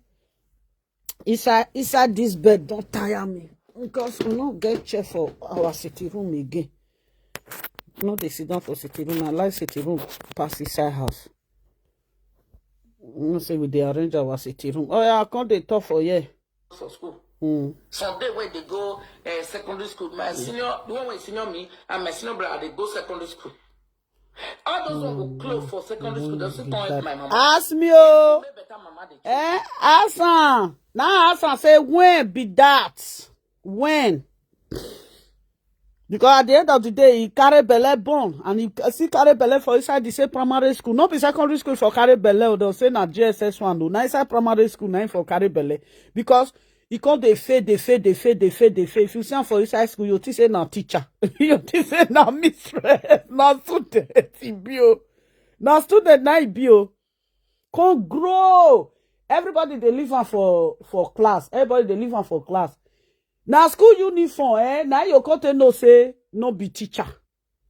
Inside this bed don't tire me because we don't get chair for our sitting room again. No, they sit down for sitting room. I like sitting room past inside house. No say we they arrange our sitting room. Oh yeah, I can't they talk for yeah. For school. Someday when they go secondary school, my senior, the one with senior me and my senior brother, they go secondary school. All those ones will close for secondary school. They still can't help my mama. Ask me, oh. Ask her. Now ask her, say, when be that? When? Because at the end of the day, he carry belle born. And he still carry belle for inside the same primary school. Not be secondary school for carry belle. They'll say na GSS one. Now inside primary school, now for carry belle. Because he call they fade. If you see him for inside school, you think say na teacher. You think say na mistress. Na student. Na student na ibio. Come grow. Everybody they live on for class. Everybody they live on for class. Now school uniform, now you can't no say no be teacher.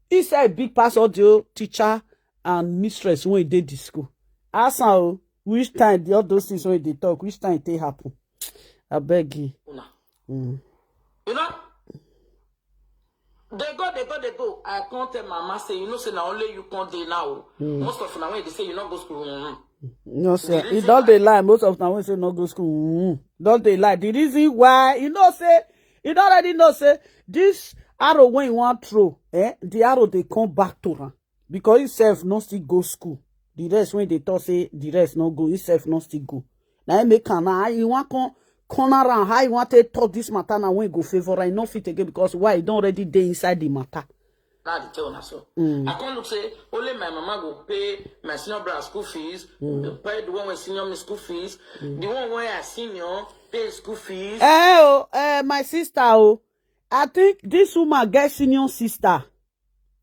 It's a big pass audio teacher and mistress when they did the school. Ask how which time the all those things when they talk, which time they happen. I beg you. You know? They go. I can't tell mama say, you know, say now only you can't do now. Most of them when they say you not go school. No, sir. It don't they lie. Most of the time when say no go school. Don't they lie. The reason why, you know, say, you already know, say, this arrow when you want throw, the arrow they come back to her. Because itself not still go school. The rest when they talk say the rest not go, itself not still go. Now you make you want come around how you want to talk this matter now when you go favor I not fit again because why you don't already dey inside the matter. Now the tell na so. I can't look say only my mama go pay my senior brother school fees, pay the one with senior me school fees, the one where I senior pay school fees. My sister, I think this woman get senior sister.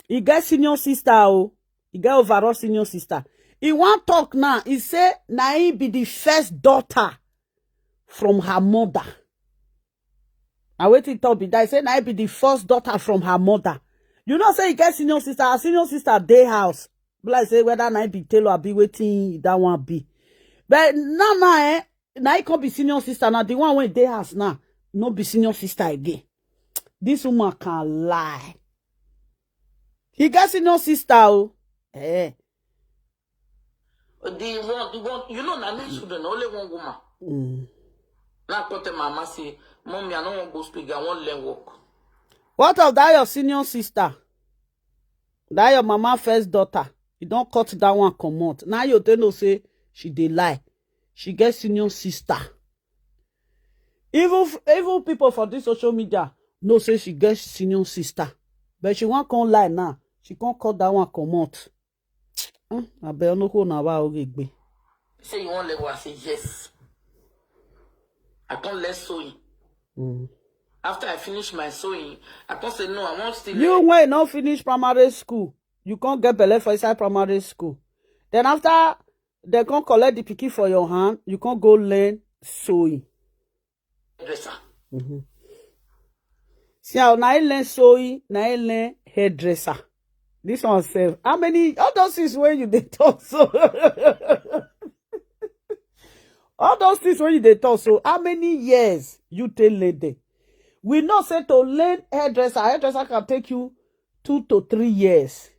He get senior sister, he get overall senior sister. He want talk now. He say na he be the first daughter from her mother. I wait till talk be that. He say na he be the first daughter from her mother. You know say he get senior sister. Her senior sister day house. But I say whether na he be Taylor or be waiting that one be. But now he can't be senior sister now. The one when day house now no be senior sister again. This woman can lie. He got senior sister. The one, you know, na me children, only one woman. Now, I tell mama say, Mommy, I don't want to go speak, I want to learn work. What of that your senior sister? That your mama first daughter. You don't cut that one come out. Now you tell no say she dey lie. She gets senior sister. Even people for this social media know say she gets senior sister. But she won't come lie now. She can't cut that one come out. I bet no who na wa ogbe. Say you want let I say yes. I can't let sewing. After I finish my sewing, I can't say no, I want still. You when not finish primary school, you can't get belly for inside primary school. Then after they can't collect the picky for your hand, you can't go learn sewing. Dresser. See how now learn sewing, now learn hairdresser. This one self. How many all those things when you they talk so all those things when you they talk so how many years you tell lady? We know say to learn hairdresser can take you 2 to 3 years.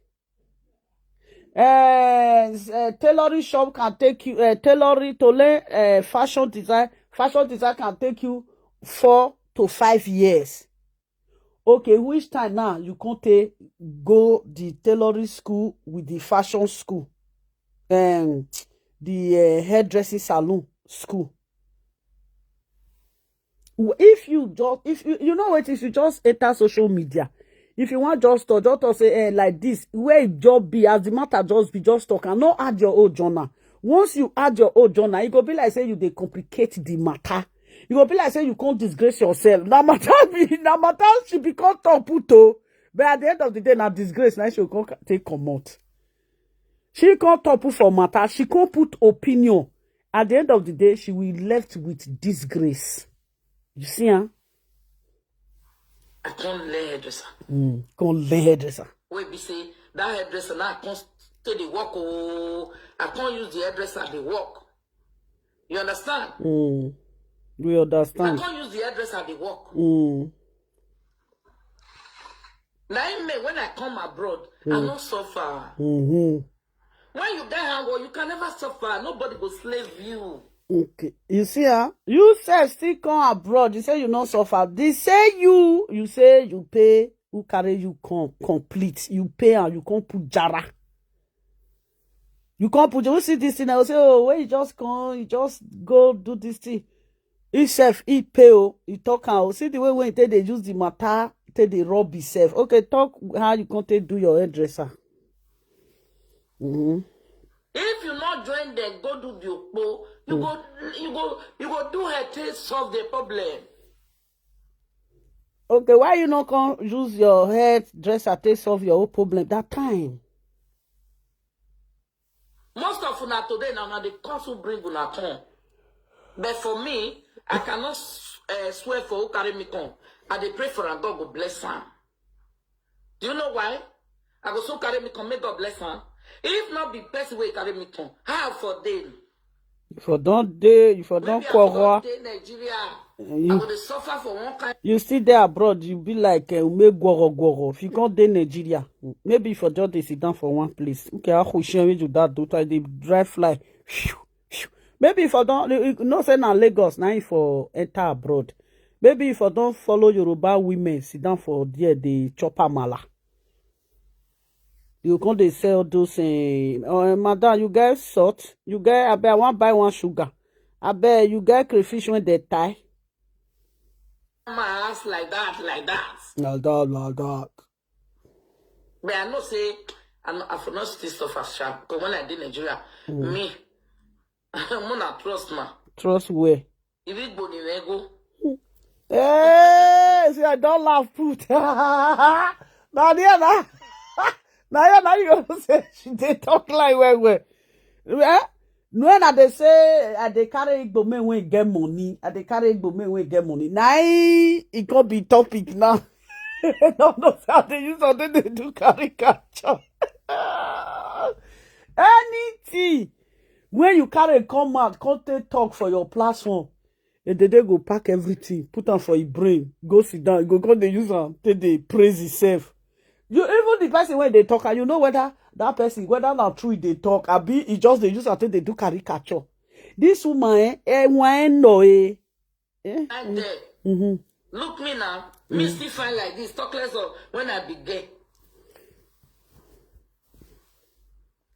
Tailoring shop can take you tailoring to learn fashion design can take you 4 to 5 years. Okay, which time now you can't go the tailoring school with the fashion school, the hairdressing salon school. If you know what, if you just enter social media, if you want just to say like this, where it job be as the matter just talk and not add your own journal. Once you add your own journal, it go be like say you they complicate the matter. You go be like say you can't disgrace yourself. Na matter she become top puto. But at the end of the day, na disgrace. Now she will take come out. She can't top for matter. She can't put opinion. At the end of the day, she will be left with disgrace. You see, huh? I can't learn hairdresser. Can't learn hairdresser. Wait, be say that hairdresser now I can't stay the work. Oh, I can't use the hairdresser the work. You understand? We understand. I can't use the hairdresser the work. Now, when I come abroad, I don't suffer. When you get hungry, you can never suffer. Nobody will slave you. Okay. You see, you say still come abroad. You say you not suffer. They say you say you pay. Who carry you complete? You pay and you can't put jara. You can't put. You see this thing. I will say, oh, when you just come, you just go do this thing. Himself, he pay. He talk how. See the way when they use the matter, they rob himself. Okay, talk how you can't do your hairdresser. If you not join them, go do the okpo. You go do her to solve the problem. Okay, why you not come use your hairdresser to solve your own problem that time? Most of una today now the cost will bring una come. But for me, I cannot swear for who carry me come. I dey pray for and God will bless her. Do you know why? I go so carry me come, may God bless her. If not be person way carry me come, how for them? If you don't quarrel, Nigeria, I will suffer for one kind. You still there abroad, you be like me goro. If you can't dey Nigeria, maybe if you just sit down for one place. Okay, I will share with you that do they drive fly. Maybe if I don't, no say na Lagos, now if you enter abroad. Maybe if I don't follow Yoruba women, sit down for there, the chopper mala. You come they sell those madam, you get salt, you get I bet I want buy one sugar. I bet you get crayfish when they tie. My ass like that. Like that. But I know say I for not still stuff as sharp. Because when I did Nigeria, me, I'm not trust ma. Trust where? If it go the go. Hey, see, I don't laugh put. Now you gonna say they talk like where. When they say they carry Igbo men when get money, they carry Igbo men when get money. Now it could be topic now. No, how they use something they do caricature. Anything when you carry come out, can't talk for your platform. And they go pack everything, put on for your brain, go sit down, go they use them, they praise himself. You even the person when they talk, and you know whether that person, whether not true they talk, or be it just they use until they do caricature. This woman, no. And look me now, me still find like this, talk less of when I be gay.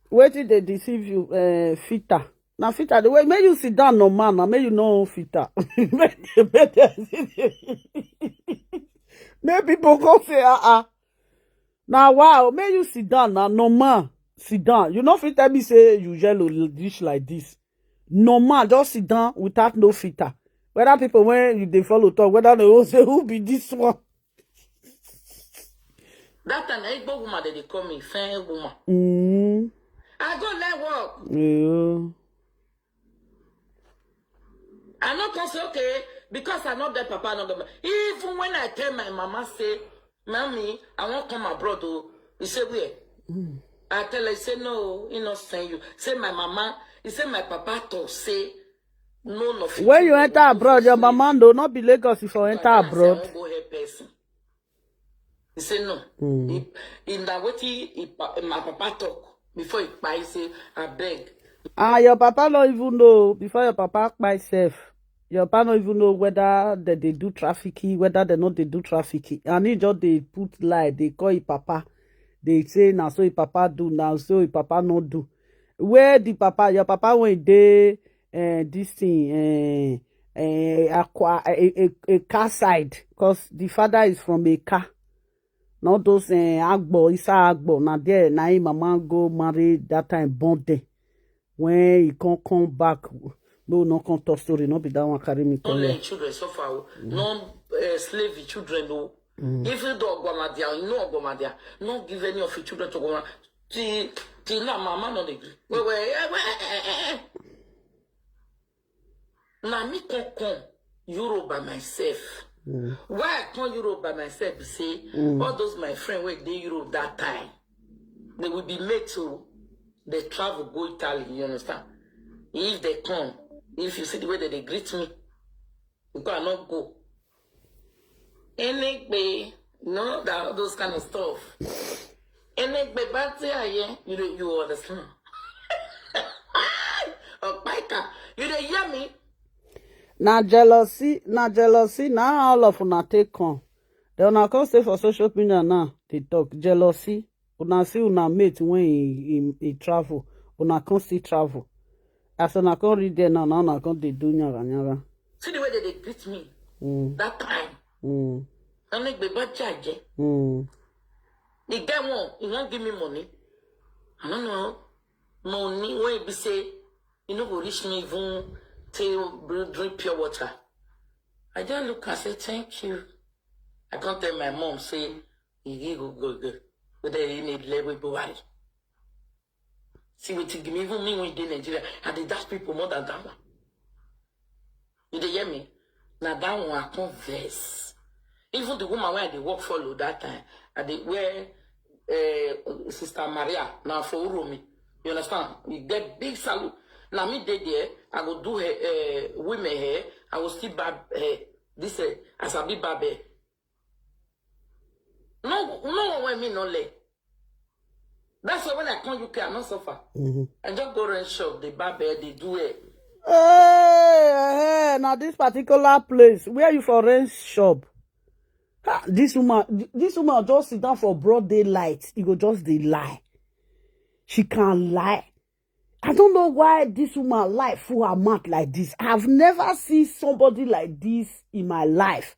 Where did they deceive you, Fita? Now, Fita, the way may you sit down, no man, now may you know Fita. May people go say, Now, wow, may you sit down now, no man. Sit down. You know, fit tell me say you yellow dish like this. No man, just sit down without no filter. Whether people when they follow talk, whether they will say who be this one. That time, Igbo woman they call me fair woman. I go let work. Yeah. I not can say okay because I know that papa not gonna. Even when I tell my mama say, "Mommy, I want to come abroad," oh, he say where? I tell her, say no, he not send you. Say my mama, he say my papa to say no. When you enter abroad, your mama do not be Lagos if you enter abroad. I go help person. He say no. In that what my papa talk before he buy, he say I beg. Your papa don't even know before your papa buy self. Your papa don't even know whether they do trafficking, whether they not they do trafficking. And he just they put lie, they call it papa. They say now so papa do, now so papa not do. Where the papa, your papa when they this thing a car side, because the father is from a car. Not those Agbo, Isa Agbo. Now there, now him mama go marry that time born there. When he can't come back, no, no come talk story. No be that one carry me. No let children suffer. No slave children. No. If you do Ogbomadia, you know Ogbomadia. No give any of your children to go. Till now, mama no agree. Wait. Now me come Europe by myself. Why I come Europe by myself? Be say all those my friends were they Europe that time. They will be made to they travel go Italy. You understand? If they come, if you see the way that they greet me, you cannot go. Anyway, no, that those kind of stuff. Anyway, but yeah, you understand? Okpaika, you dey hear me? Na jealousy, now all of una take on. They una come stay for social media now, they talk. Jealousy, una see una mate when he travel, una come still travel. As una come read there now una come dey do nyaga. See the way that they greet me that time. And like baby charge. The guy he won't give me money. I don't know. Money when he be say, you know, go reach me even till drink pure water. I just look and say, thank you. I can't tell my mom, say, you go. But they need labor worry. See what you give me, even me when you in Nigeria, I did dash people more than that one. You dey hear me? Now that one I converse. Even the woman where they work follow that time, and they wear Sister Maria now for Urumi. You understand? You get big salute. Now me there, I go do her women hair. I will still barb hair. This as a big barber. No one want me no lay. That's why when I come UK, I not suffer. I just go and shop, they barber, they do it. Hey, now this particular place, where you for rent shop? This woman just sit down for broad daylight. It go just dey lie. She can't lie. I don't know why this woman lie full her mouth like this. I've never seen somebody like this in my life.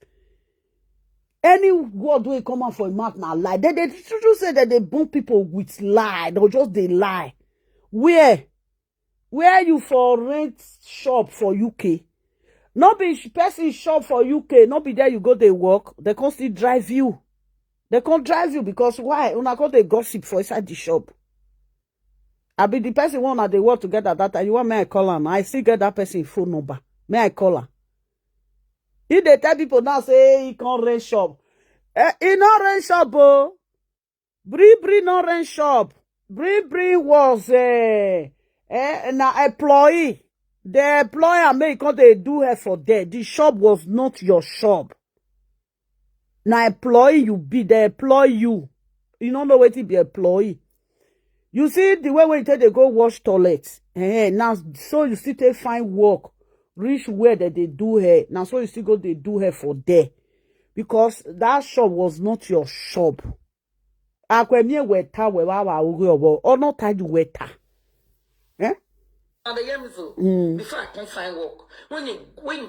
Any word wey come out for a mouth na lie. They just say that they bump people with lie. They'll just they lie. Where you for rent shop for UK? Not be person shop for UK. Not be there you go they work. They can't still drive you. They can't drive you because why? Una go they gossip for inside the shop. I be the person one that they work together that time. You want me I call her? I still get that person phone number. May I call her? If they tell people now say he can't rent shop. He not rent shop, oh. Bri not rent shop. Bri was an employee. The employer may because they do her for there. The shop was not your shop. Now employee you be, they employ you. You don't know what to be employee. You see the way when you take they go wash toilets. Now so you still take find work. Reach where that they do her. Now so you still go they do her for there. Because that shop was not your shop. Akwemie weta we wa ogo or not tied weta. Eh? And the year so before I can find work. When you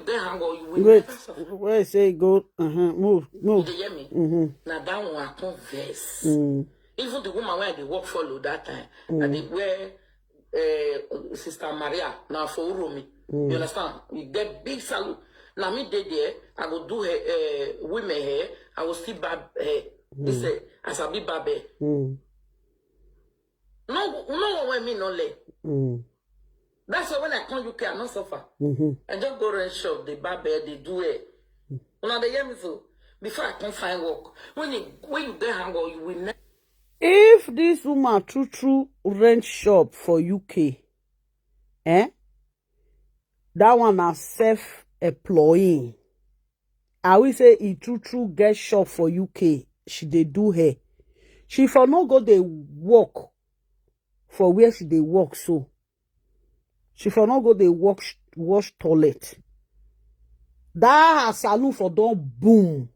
get hang or you will wait. Where say go move. You hear me? Now that one I converse. Even the woman where they work follow that time, and they wear Sister Maria now for Urumi. You understand? You get big salute. Now me there, I will do her women hair. I will still barb hair. This as a big barber. No one me no lay. That's why when I come UK, I not suffer. I just go and shop, they barber, they do it. Now they hear me so. Before I can find work, when you get hang out, you will never. If this woman true rent shop for UK, that one are self-employing. I will say he true get shop for UK. She they do her. She for no go they work for where she they work so. She for no go they work wash toilet. That her salon for don boom.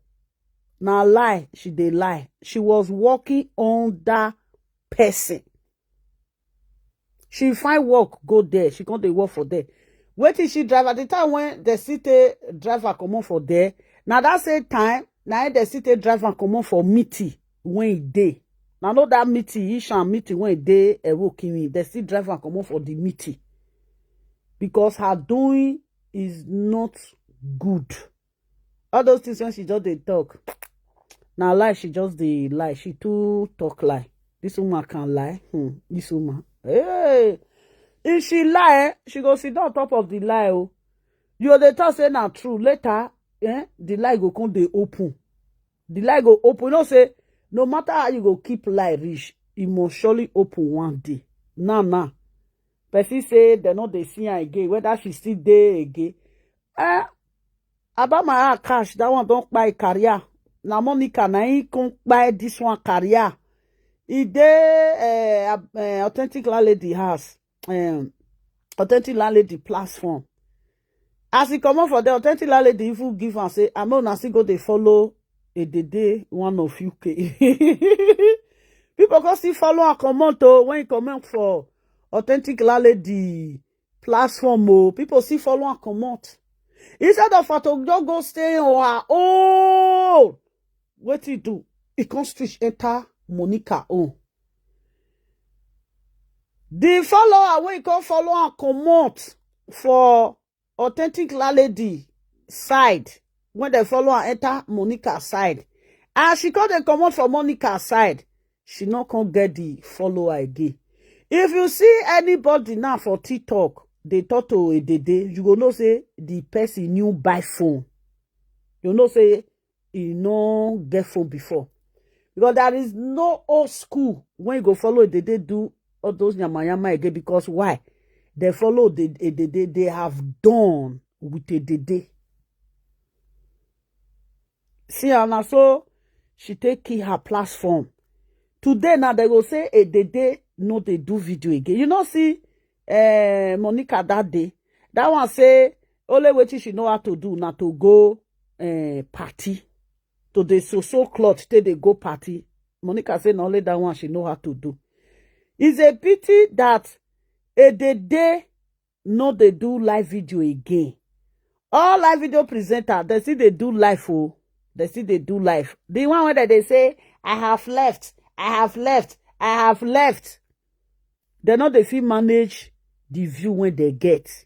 Now lie, she dey lie. She was working on that person. She find work, go there. She can't dey work for there. Wait till she drive at the time when the city driver come on for there. Now that same time, now the city driver come on for meeting when he day. Now know that meeting, he shall meeting when he day working me. The city driver come on for the meeting. Because her doing is not good. All those things when she just dey talk. Now lie, she just dey lie. She too talk lie. This woman can lie. This woman. Hey, if she lie, she go sit down on top of the lie. Oh, you dey talk say na true. Later, the lie go come dey open. The lie go open. You know say no matter how you go keep lie reach, it must surely open one day. Nah. Person say they no dey see her again. Whether she still dey again. About my cash, that one don't buy career. Na Monica na he come buy this one career. He dey authentic landlady house. Authentic landlady platform. As he come out for the authentic landlady, if you give and say, I'm not still go they follow a day one of UK. People can still follow and comment when you comment for authentic landlady platform. People still follow and comment. Instead of her to go stay on her own, what he do? He can switch enter Monica own. The follower when he can follow and comment for authentic lady side. When they follow and enter Monica side, and she can they comment for Monica side, she not can get the follower again. If you see anybody now for TikTok, they talk to a day, you go know say the person new buy phone. You know say he no get phone before. Because there is no old school when you go follow they do all those yamayama again. Because why? They follow they have done with a day. See, and so she take key her platform. Today now they go say a day no they do video again. You know see Monica that day. That one say only what she know how to do now to go party. To the so cloth till they go party. Monica say not only that one she know how to do. It's a pity that a day no they do live video again. All live video presenter, they see they do live. Oh, they see they do live. The one where they say, I have left. They know they feel manage the view when they get.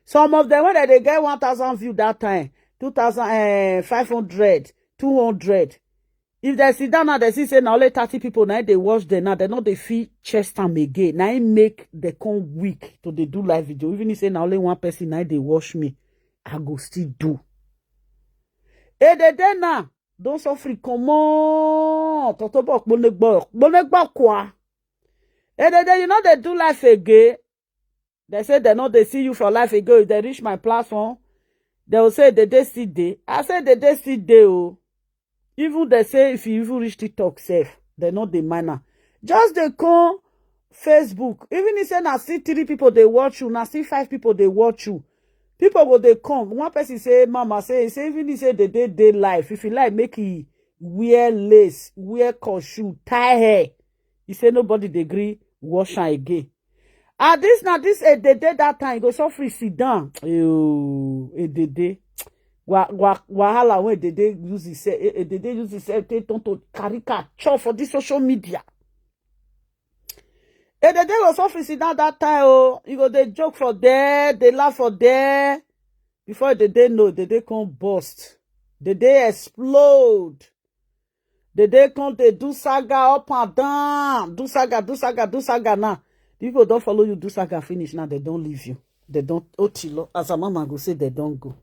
Some of them when they get 1,000 view that time, 2,500, 200. If they sit down now, they see say now only 30 people now they watch them now. They know they feel chest time again. Now it make they come weak to they do live video. Even if say now only one person now they watch me, I go still do. Et they now don't suffer comment. Totobok bonegba quoi. Et they you know they do life again. They say they know they see you for life ago. If they reach my platform, they will say they still day. I say they still day. Oh. Even they say if you even reach TikTok safe, they know the manner. Just they call Facebook. Even if say now see 3 people they watch you, now see 5 people they watch you. People go they come. One person say, Mama say even if say they day life. If you like make it wear lace, wear shoe, tie hair. He say nobody they agree wash her again. And this now this a day that time go so free sit down. Ew, a day. wahala when they use itself, they don't to caricature for this social media. And the day was office now that time, oh, you go they joke for there, they laugh for there. Before the day know, the day come burst. The day explode. The day come they do saga up and down. Do saga now. People don't follow you, do saga finish now, they don't leave you. They don't, Otilo, as a mama go say, they don't go.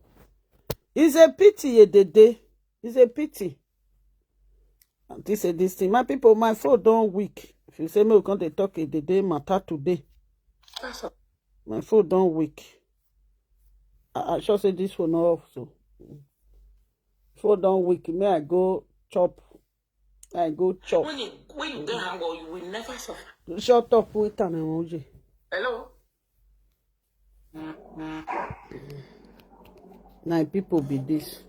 It's a pity, the day. It's a pity. And this thing. My people, my phone don't weak. If you say me, we can't talk the day matter today. My phone don't weak. I should say this one off. So, phone don't weak. May I go chop? I go chop. When you get hungry, you will never suffer. Shut up with an emoji. Hello? Now people be this.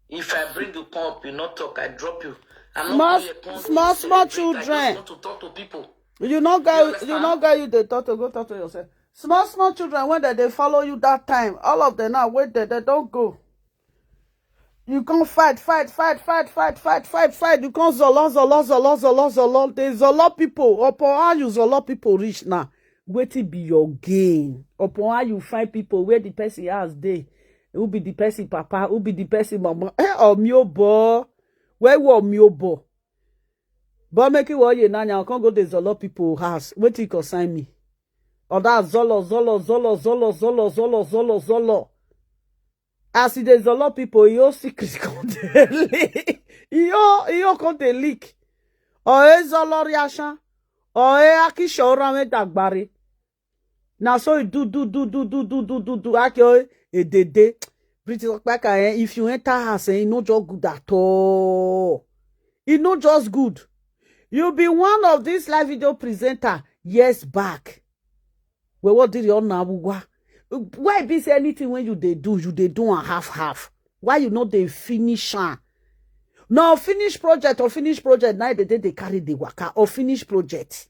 If I bring you pump, you not talk, I drop you. Small children. Not to talk to people. You not get you talk to go talk to yourself. Small children when they follow you that time. All of them now wait there, they don't go. You can't fight. You can't zolo. There's zolo people. Upon how you zolo people reach now. Wait till be your gain. Upon how you find people where the person has day. Who be the person papa? Who be the person mama? Or miobo? Where were miobo? But make it what you now. I can't go to zolo people house. Wait till you consign me. Or that zolo. As it is a lot of people, your secret can't leak. Your can't leak. Or is a lot reaction. Or a kishora me dagbari. Now so you do. Actually, a day. Beatrice Okpaika, if you enter house, it's not just good at all. It's not just good. You'll be one of these live video presenter years back. Well, what did you know? Why be say anything when you do and half? Why you not the finisher? No, finish project. Now they carry the waka or finish project.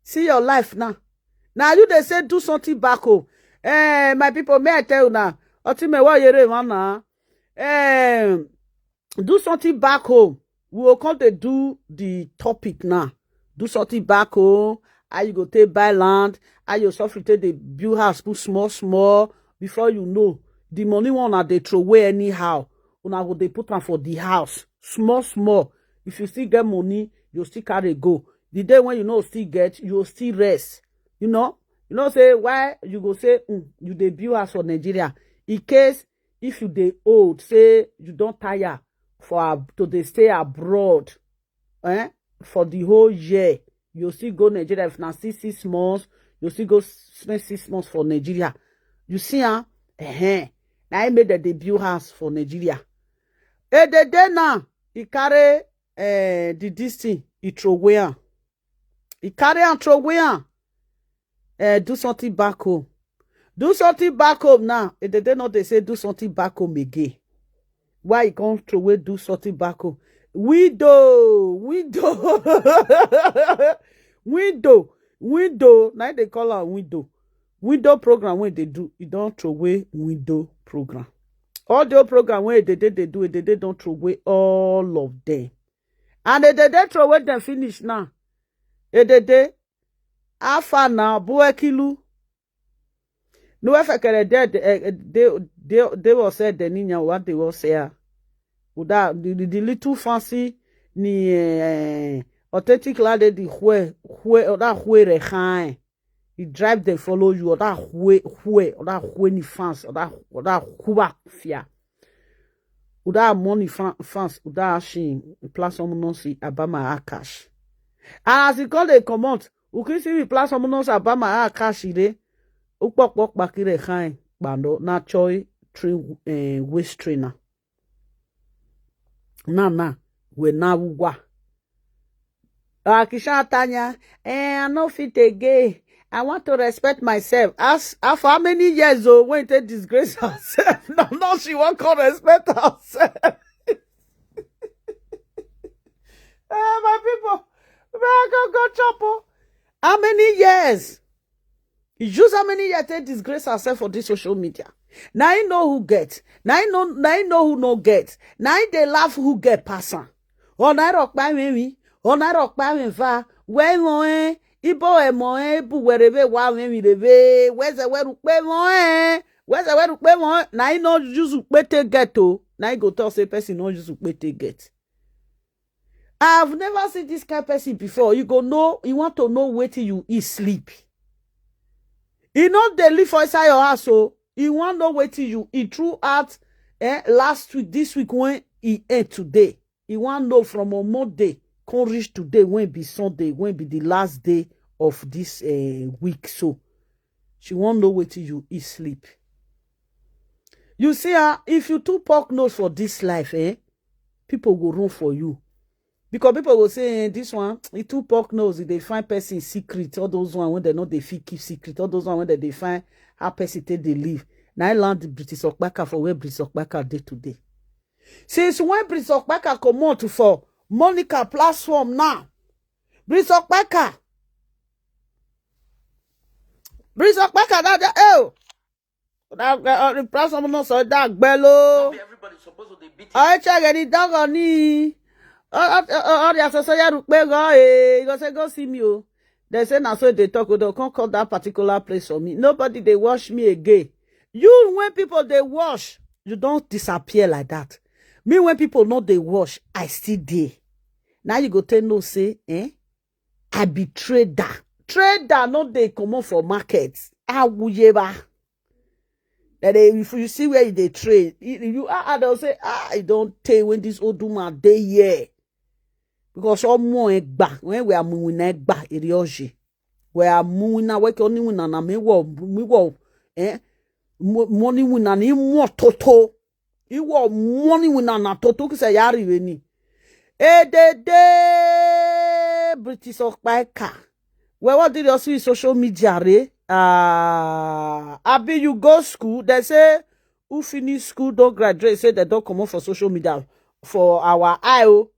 See your life now. Now you they say do something back home. My people, may I tell you now? Do something back home. We will come to do the topic now. Do something back home. How you go take buy land? How you suffer take the build house, put small. Before you know, the money one they throw away anyhow. Una go they put on for the house, small. If you still get money, you still carry go. The day when you know still get, you still rest. You know say why you go say you dey build house for Nigeria. In case if you dey old, say you don't tire to they stay abroad, for the whole year. You still go Nigeria if now 6 months. You still go spend 6 months for Nigeria. You see, Now I made the debut house for Nigeria. The day now, he carry this thing, he throw away. He carry and throw away. Do something back home. Do something back home now. The day now they say do something back home again. Why he can't throw away do something back home? Widow. Now they call her window program. When they do, you don't throw away window program. All the program where they don't throw away all of them. And they throw away them finish now. They afa now buekilu. No if I can they will say the niña what they will say. Without the little fancy ni authentic lady the where that where rehain. He drive them follow you or that where ni fans or that huba fia. Without money fans without she plus someone non see abama cash. And as he call they come out, we can see we plus someone non see abama cash ide. Ukpok bakire khain bando na choi train waist trainer. Na we na wugwa. Kisha Tanya, I no fit again. I want to respect myself. As for how many years old when they disgrace herself? No, she won't come respect herself. My people, where I go chop? How many years? He use how many years to disgrace herself for this social media. Now I know who get. Now I know who no get. Now they laugh who get person. Oh, na rock by me. Oh, na rock by me va. Where moe? Ibo e moe. Bu werebe wa me rebe. Where's the where ukpe moe? Where's the where ukpe moe? Now I know use ukpe get to. Now I go tell say person no use ukpe get. I've never seen this kind of person before. You go know. You want to know where till you eat sleep. You know they live for inside your house, so you want to know wait till you eat throughout last week, this week when he ate today. You want to know from a Monday, can reach today when be Sunday, when be the last day of this week. So she won't know wait till you eat sleep. You see, if you too pork nose for this life, people will run for you. Because people will say, this one, it too pork nose, they find person secret, all those ones when they know they fit keep secret, all those ones when they find how person they live. Now I learned the Beatrice Okpaika for where Beatrice Okpaika did today. Since when Beatrice Okpaika come out for Monica platform now, Beatrice Okpaika, the platform not so dark bello. Everybody supposed to beat I check any dog on knee. Oh, the associate go say go see me. Oh, they say now so they talk. They can't call that particular place for me. Nobody they wash me again. You when people they wash, you don't disappear like that. Me when people know they wash, I still there. Now you go tell no say, I be trader. Trader not they come out for markets. Wuyeba. That if you see where they trade, you they'll say, I don't tell when this old woman they here. Because all more egba when we are moving egba irioji. We are moving na work only when na me wo money when na ni mo toto. Iwo money when na toto ki se yari we ni. Beatrice Okpaika. Well, what did you see social media re? Abi you go school, they say who finish school don't graduate, say they don't come out for social media for our IO.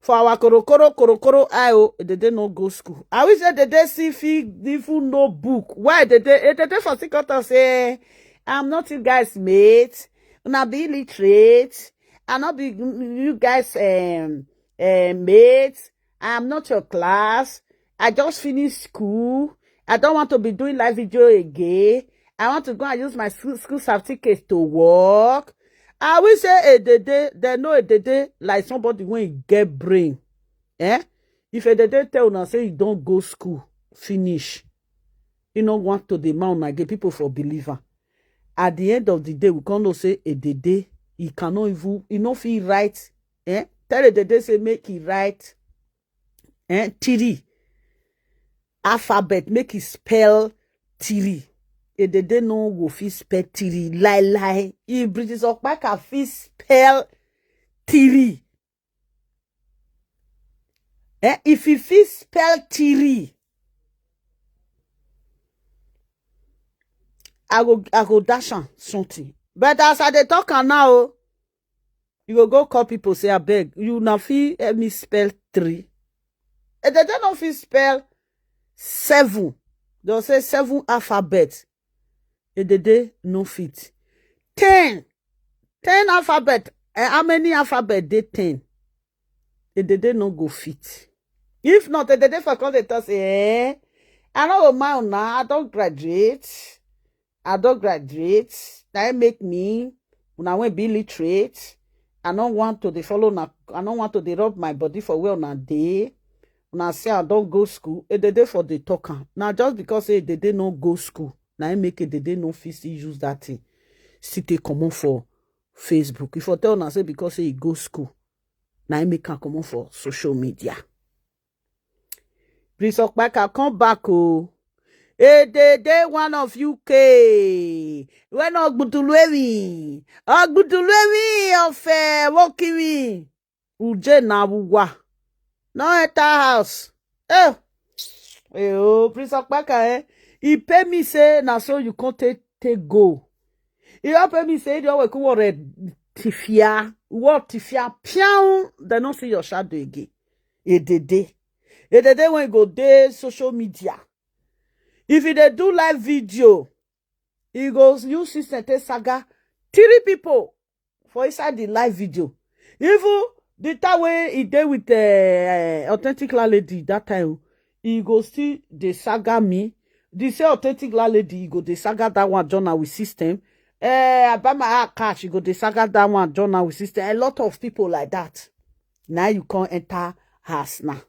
For our korokoro IO, they did not go school. I wish that they see if no book. Why they for secret say I'm not you guys mate, not be illiterate, I'm not be you guys mates, I'm not your class, I just finished school, I don't want to be doing live video again, I want to go and use my school certificate to work. I will say they know a day like somebody when you get brain. If a day tell una say you don't go school, finish. You don't want to demand again people for believer. At the end of the day, we can't say a day he cannot even feel right. Tell a day say make it right. Tiri. Alphabet, make it spell tiri. They know wo fi spell tiri lie. If Beatrice Okpaika fi spell tiri. If he fi spell tiri, I go dash on something. But as I dey talk now, you go call people say I beg you na fi help me spell 3. They don't fi spell 7. They'll say 7 alphabet. They no fit. 10 alphabet. How many alphabet they 10? They no go fit. If not, they for call they say, I know my now. I don't graduate. That make me when I want be literate. I don't want to follow na. I don't want to rub my body for well na day. When I say I don't go school, they for the talker. Now just because they no go school. Now I make it they no fit use that thing. Still take common for Facebook. If I tell now say because he go school, now I make a common for social media. Beatrice Okpaika come back oh. They one of UK. When Ogbutulwewi of Wokimi. Uje na wuwa. No enter house. Beatrice Okpaika he pay me say na so you can't take go. He don't pay me say you always go tifia. What tifia? Piao. They don't see your shadow again. They when you go there social media. If they do live video, he goes use system take saga 3 people for inside the live video. Even the time when he did with the authentic lady that time, he go still the saga me. The say authentic lady, he go the saga that one journal with system. About my cash, he go the saga that one journal with system. A lot of people like that. Now you can't enter house now.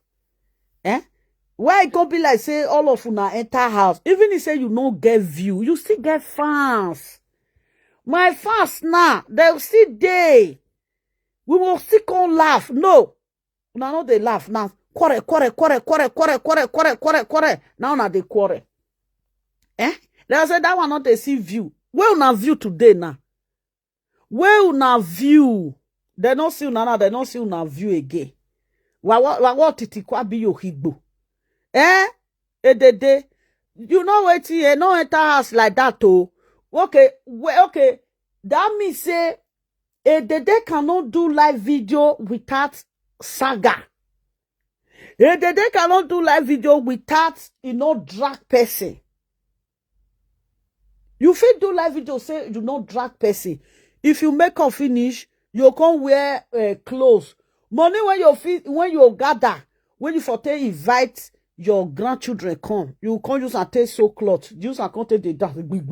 Why it can't be like say all of you now enter house? Even if say you no get view, you still get fans. My fans now, they'll still day. We will still come laugh. No. Now they laugh now. Quarrel. Now they quarrel. They say that one not they see view. Where una view today now? Where una view? They don't see una now, they don't see una view again. What titi kwa bi yo higbo. Edede. You know what you no enter house like that too. Okay. That means say Edede cannot do live video without saga. Edede cannot do live video without drag person. You fit do live video say you no drag person. If you make up finish, you can't wear clothes. Money when you gather, when you for take invite your grandchildren come, you can't use and take so cloth. Use and can't take the dance. Big.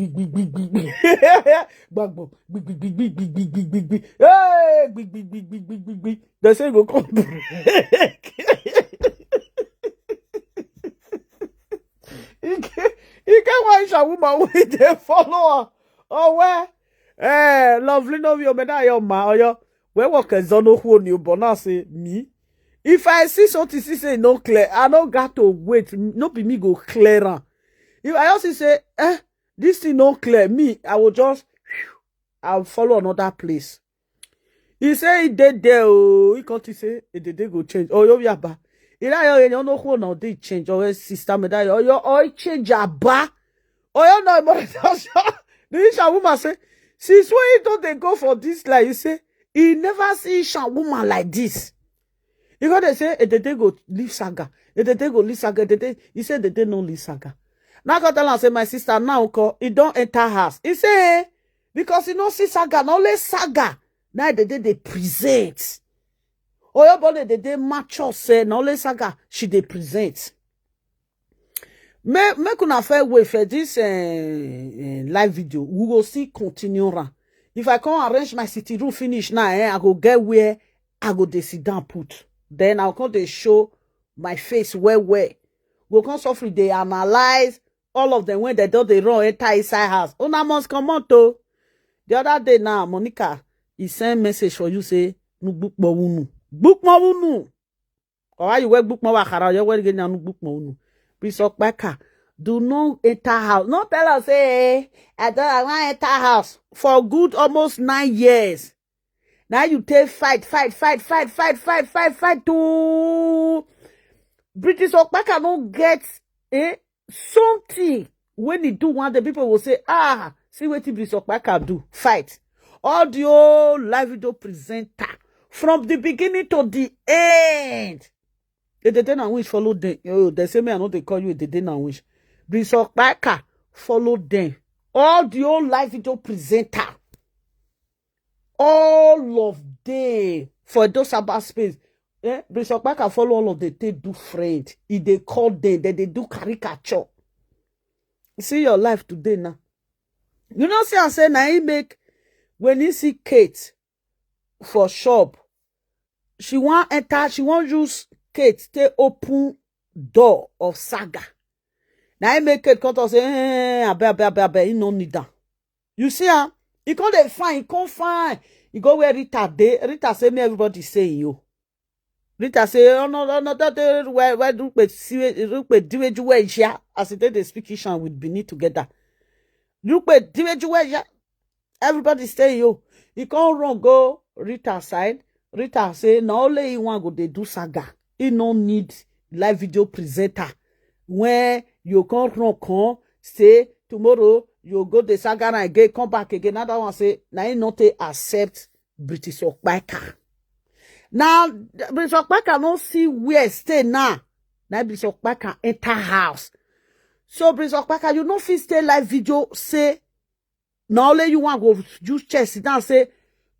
Hey, big. They say go come break. You can't watch a woman with a follower. Oh, where? Lovely no you mena your ma or your where work a zono who you bona say me. If I see something say no clear, I don't got to wait. No be me go clearer. If I also say, this thing no clear, me, I will just I'll follow another place. He say he did there, he can't say it did go change. Oh, yo yaba. You know who now they change or sister me that or change a ba. Oh, you know about the woman say, since when you don't they go for this like you say, he never see a woman like this. You got to say, they go leave saga. They go leave saga. He said they no leave saga. Now got to say my sister now he don't enter house. He say because he no see saga, no less saga. Now they present. Oh, your body they mature say no less saga. She they present. Make una fair way for this live video. We will see continue. If I can't arrange my city room finish now, I go get where I go dey sit down put. Then I'll come to show my face where. We can't suffer, they analyze all of them when they do the wrong enter inside house. Una must come out though. The other day now, Monica, he sent message for you say, no book more unu. Book more unu. Or why you work book more wakara, you work again no book more unu. Beatrice Okpaika, do not enter house. Not tell us, hey, I want to enter house for good almost 9 years. Now you take fight to Beatrice Okpaika don't get something. When he do one, the people will say, see what Beatrice Okpaika do. Fight. Audio live video presenter from the beginning to the end. The day and wish follow them. They say me I know they call you a day and wish. Beatrice Okpaika follow them. Audio live video presenter. All of them for those about space. Beatrice Okpaika follow all of them. They do friend. If they call them, then they do caricature. See your life today now. You know, see I say now he make when you see Kate for shop. She want enter. She want use Kate to open door of saga. Now he make Kate come to say, abe, he no need that. You see her. He can't find, he can't find. He go where Rita dey. Rita say me everybody say you. Rita say, oh no, that where do we do it here? As they speak English with Benin together. Do it everybody say you. He can't run go Rita side. Rita say, no only he want go they do saga. He no need live video presenter. When you can't run come say tomorrow. You go the saga and again, come back again. Another one say, now you not accept Beatrice Okpaika. Now, Beatrice Okpaika don't see where stay now. Now Beatrice Okpaika enter house. So, Beatrice Okpaika, you know, fit stay live video, say, not only you want to go use chest, sit down, say,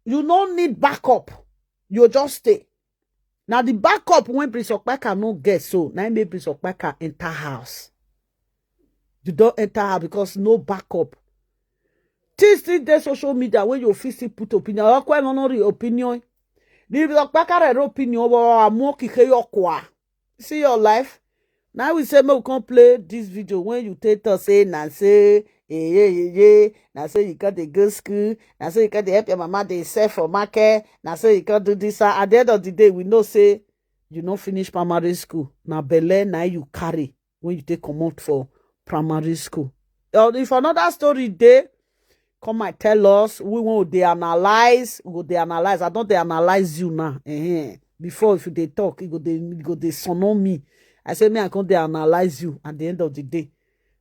you don't need backup. You just stay. Now, the backup when Beatrice Okpaika no get, so, now make Beatrice Okpaika enter house. You don't enter house because no backup. This the social media when you physically put opinion, or quite no opinion. The Okpaika opinion, or more kike see your life. Now we say, we can't play this video when you take us say, now say, now say you got the good school, now say you got the help your mama, they sell for market, now say you can't do this. At the end of the day, we know say, you don't finish primary school. Now, Bele, now you carry when you take come out for primary school. Or if another story there, come and tell us, we want to analyze, we go they analyze. I don't they analyze you now. Before, if they talk, you go they son on me. I say, me, I can't they analyze you at the end of the day.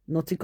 Nothing.